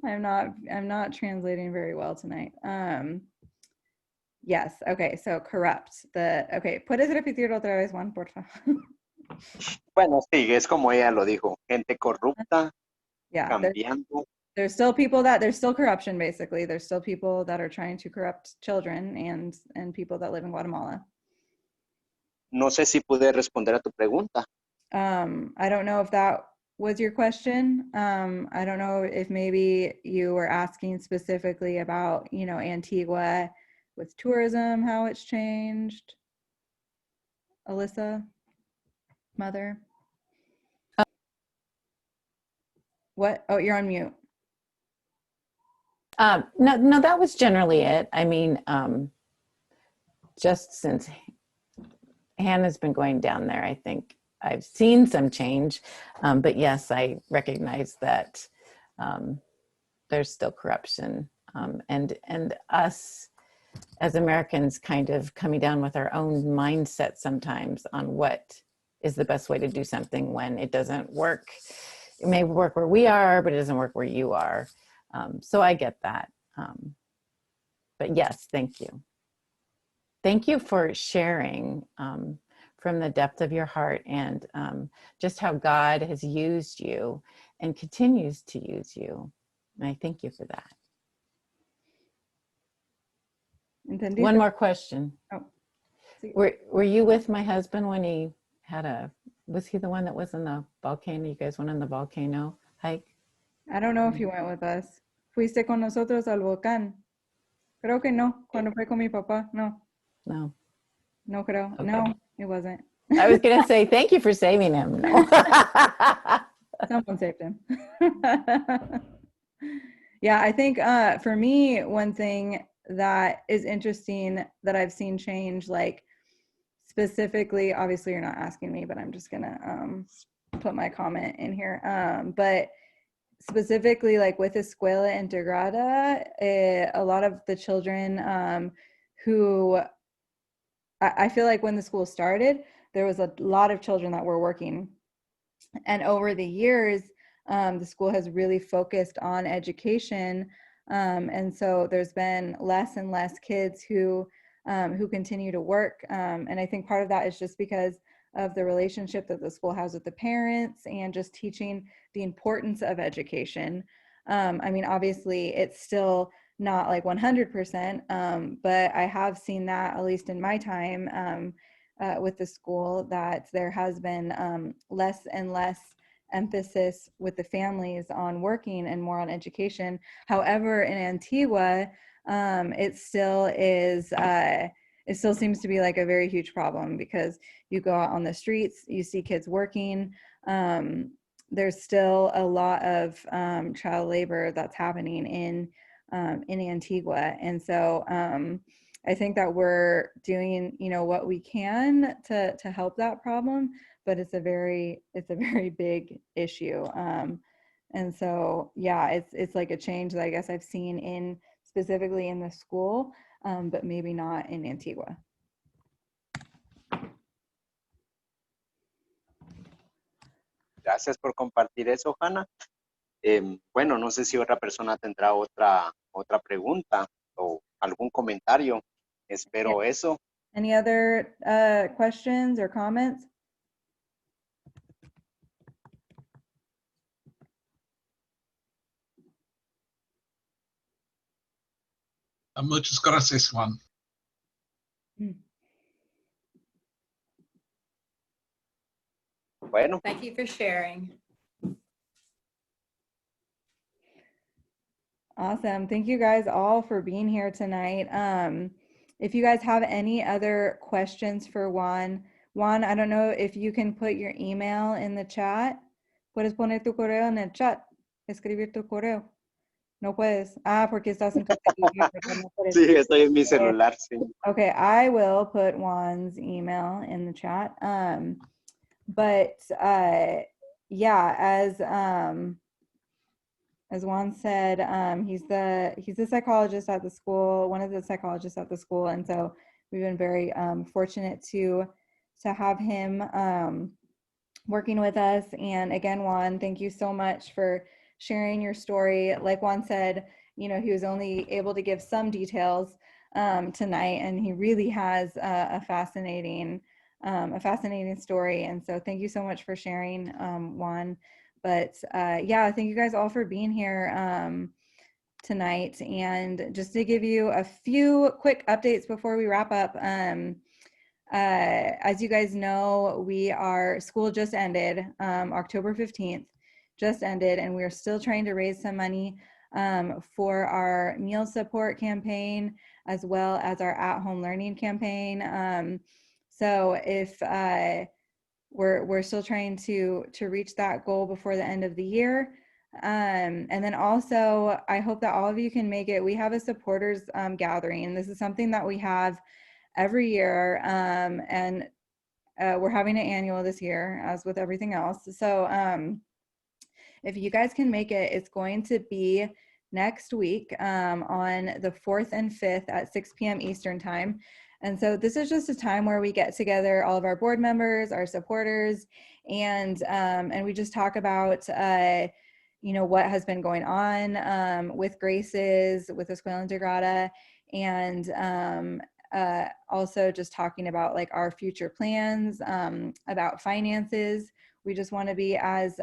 I'm not translating very well tonight. Yes. Okay. So corrupt. Okay. ¿Puedes repetir otra vez, Juan, por favor? Bueno, sí, es como ella lo dijo, gente corrupta, Yeah. cambiando. There's still corruption, basically. There's still people that are trying to corrupt children and people that live in Guatemala. No sé si pude responder a tu pregunta. I don't know if that was your question. I don't know if maybe you were asking specifically about, Antigua with tourism, how it's changed. Alyssa, mother. What? Oh, you're on mute. No, that was generally it. I mean, just since Hannah's been going down there, I think I've seen some change. But yes, I recognize that there's still corruption, and us as Americans kind of coming down with our own mindset sometimes on what is the best way to do something when it doesn't work. It may work where we are, but it doesn't work where you are. So I get that. But yes, thank you. Thank you for sharing from the depth of your heart and just how God has used you and continues to use you. And I thank you for that. Entendiste? One more question. Oh. Were you with my husband when he was he the one that was in the volcano? You guys went on the volcano hike? I don't know if you went with us. ¿Fuiste con nosotros al volcán? Creo que no. Cuando fue con mi papá, no. No. No creo. Okay. No, it wasn't. I was going to say, thank you for saving him. No. Someone saved him. Yeah, I think for me, one thing that is interesting that I've seen change, like specifically, obviously you're not asking me, but I'm just gonna put my comment in here. But specifically, like with Escuela Integrada, a lot of the children who I feel like when the school started, there was a lot of children that were working. And over the years, the school has really focused on education. And so there's been less and less kids who continue to work. And I think part of that is just because of the relationship that the school has with the parents and just teaching the importance of education. I mean, obviously, it's still not like 100%, but I have seen that, at least in my time with the school, that there has been less and less emphasis with the families on working and more on education. However, in Antigua, it still is, it still seems to be like a very huge problem, because you go out on the streets, you see kids working. There's still a lot of child labor that's happening in Antigua. And so I think that we're doing, you know, what we can to help that problem, but it's a very big issue. And so, yeah, it's like a change that I guess I've seen in specifically in the school, but maybe not in Antigua. Gracias por compartir eso, Hannah. Bueno, no sé si otra persona tendrá otra pregunta o algún comentario. Espero eso. Any other questions or comments? Muchas gracias, Juan. Bueno. Thank you for sharing. Awesome. Thank you guys all for being here tonight. If you guys have any other questions for Juan, I don't know if you can put your email in the chat. Puedes poner tu correo en el chat. Escribir tu correo. No puedes. Porque estás en tu celular. No puedes. Sí, estoy en mi celular, sí. Okay, I will put Juan's email in the chat. But yeah, as Juan said, he's the psychologist at the school, one of the psychologists at the school, and so we've been very fortunate to have him working with us. And again, Juan, thank you so much for sharing your story. Like Juan said, you know, he was only able to give some details tonight, and he really has a fascinating story. And so thank you so much for sharing, Juan. But yeah, thank you guys all for being here tonight. And just to give you a few quick updates before we wrap up, as you guys know, school just ended, October 15th just ended, and we're still trying to raise some money for our meal support campaign, as well as our at-home learning campaign. So if we're still trying to reach that goal before the end of the year. And then also, I hope that all of you can make it. We have a supporters gathering. This is something that we have every year, and we're having an annual this year, as with everything else. So if you guys can make it, it's going to be next week on the 4th and 5th at 6 p.m. Eastern time. And so this is just a time where we get together, all of our board members, our supporters, and we just talk about, you know, what has been going on with Graces, with Escuela Integrada, and also just talking about like our future plans, about finances. We just want to be as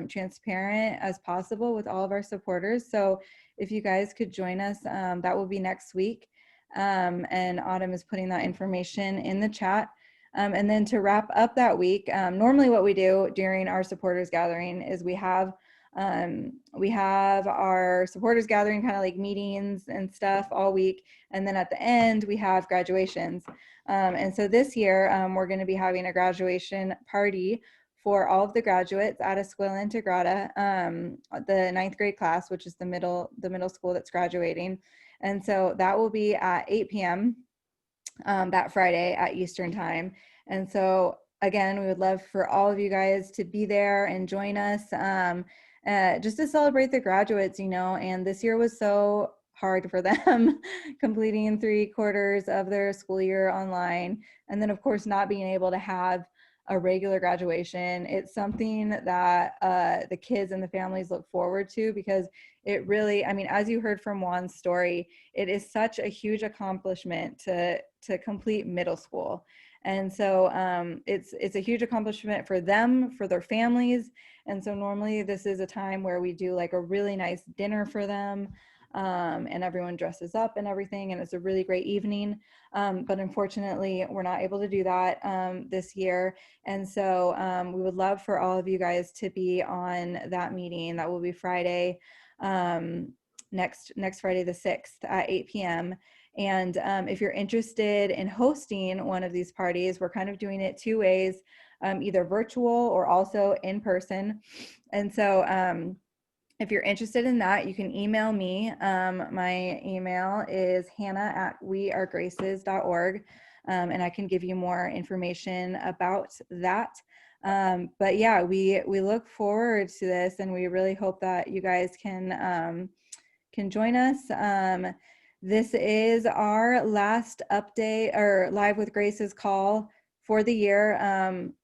transparent as possible with all of our supporters. So if you guys could join us, that will be next week. And Autumn is putting that information in the chat. And then to wrap up that week, normally what we do during our supporters gathering is we have our supporters gathering, kind of like meetings and stuff all week. And then at the end, we have graduations. And so this year, we're going to be having a graduation party for all of the graduates at Escuela Integrada, the 9th grade class, which is the middle school that's graduating. And so that will be at 8 p.m. That Friday at Eastern time. And so again, we would love for all of you guys to be there and join us just to celebrate the graduates, you know, and this year was so hard for them completing 3/4 of their school year online. And then of course, not being able to have a regular graduation. It's something that the kids and the families look forward to, because it really, I mean, as you heard from Juan's story, it is such a huge accomplishment to complete middle school. And so it's a huge accomplishment for them, for their families. And so normally this is a time where we do like a really nice dinner for them, and everyone dresses up and everything, and it's a really great evening. But unfortunately, we're not able to do that this year. And so we would love for all of you guys to be on that meeting. That will be Friday, next Friday the 6th at 8 p.m. And if you're interested in hosting one of these parties, we're kind of doing it two ways, either virtual or also in person. And so if you're interested in that, you can email me. My email is hannah@wearegraces.org, and I can give you more information about that. But yeah, we look forward to this, and we really hope that you guys can join us. This is our last update or Live with Graces call for the year.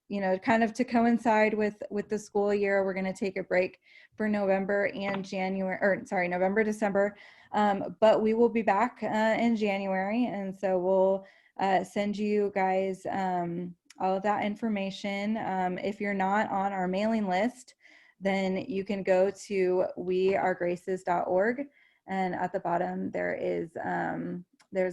You know, kind of to coincide with the school year, we're going to take a break for November and January, or sorry, November, December. But we will be back in January. And so we'll send you guys all of that information. If you're not on our mailing list, then you can go to wearegraces.org. And at the bottom, there's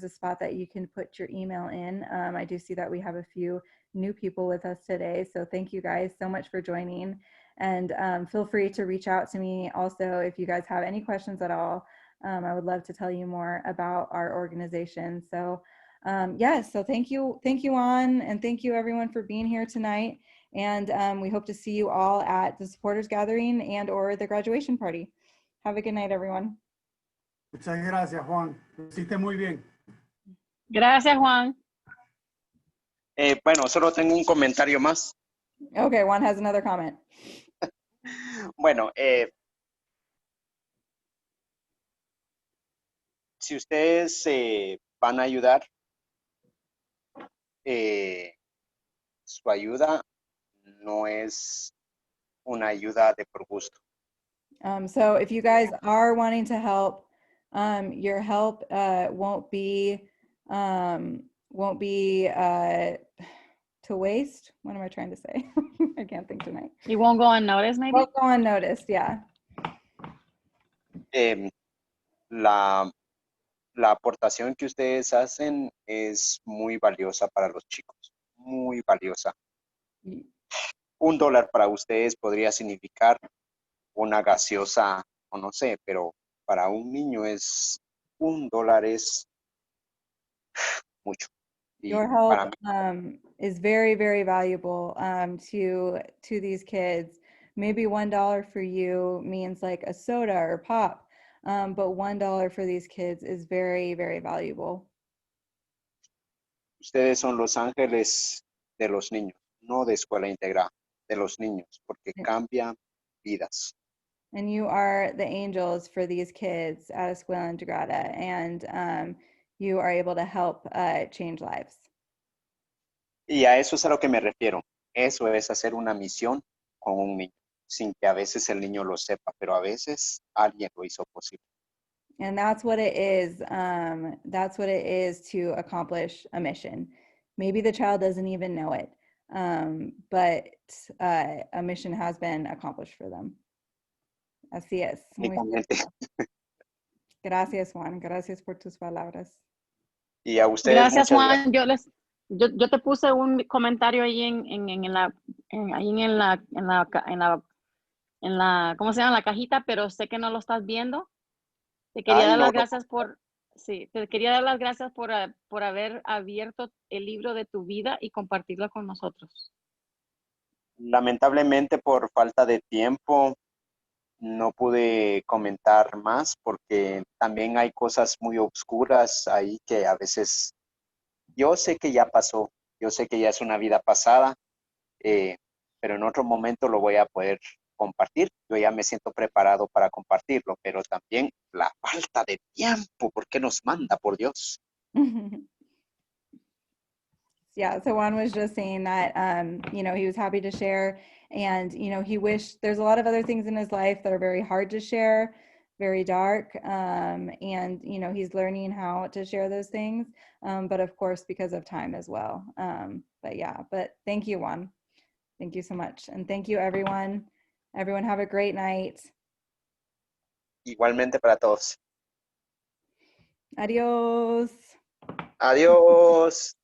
a spot that you can put your email in. I do see that we have a few new people with us today. So thank you guys so much for joining. And feel free to reach out to me also if you guys have any questions at all. I would love to tell you more about our organization. So yes, so thank you, Juan, and thank you everyone for being here tonight. And we hope to see you all at the supporters gathering and or the graduation party. Have a good night, everyone. Muchas gracias, Juan. Lo hiciste muy bien. Gracias, Juan. Bueno, solo tengo un comentario más. Okay, Juan has another comment. Bueno, si ustedes van a ayudar, su ayuda no es una ayuda de por gusto. So if you guys are wanting to help, your help won't be to waste. What am I trying to say? I can't think tonight. You won't go unnoticed, maybe? Won't go unnoticed, yeah. La aportación que ustedes hacen es muy valiosa para los chicos, muy valiosa. $1 para ustedes podría significar una gaseosa, o no sé, pero para un niño es $1 es mucho. Your help is very, very valuable to these kids. Maybe $1 for you means like a soda or pop, but $1 for these kids is very, very valuable. Ustedes son los ángeles de los niños, no de escuela integral, de los niños, porque cambian vidas. And you are the angels for these kids at Escuela Integrada, and you are able to help change lives. Y a eso es a lo que me refiero. Eso es hacer una misión con un niño, sin que a veces el niño lo sepa, pero a veces alguien lo hizo posible. And that's what it is. That's what it is to accomplish a mission. Maybe the child doesn't even know it, but a mission has been accomplished for them. Así es. Gracias, Juan. Gracias por tus palabras. Y a ustedes. Gracias, Juan. Yo te puse un comentario ahí en la ¿cómo se llama? La cajita, pero sé que no lo estás viendo. Te quería dar las gracias por haber abierto el libro de tu vida y compartirlo con nosotros. Lamentablemente, por falta de tiempo, no pude comentar más porque también hay cosas muy oscuras ahí que a veces yo sé que ya pasó, yo sé que ya es una vida pasada, pero en otro momento lo voy a poder compartir. Yo ya me siento preparado para compartirlo, pero también la falta de tiempo, ¿por qué nos manda, por Dios? Yeah, so Juan was just saying that, you know, he was happy to share, and, you know, he wished there's a lot of other things in his life that are very hard to share, very dark, and, you know, he's learning how to share those things, but of course, because of time as well. But yeah, but thank you, Juan. Thank you so much. And thank you, everyone. Everyone have a great night. Igualmente para todos. Adios. Adiós.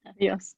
Adiós.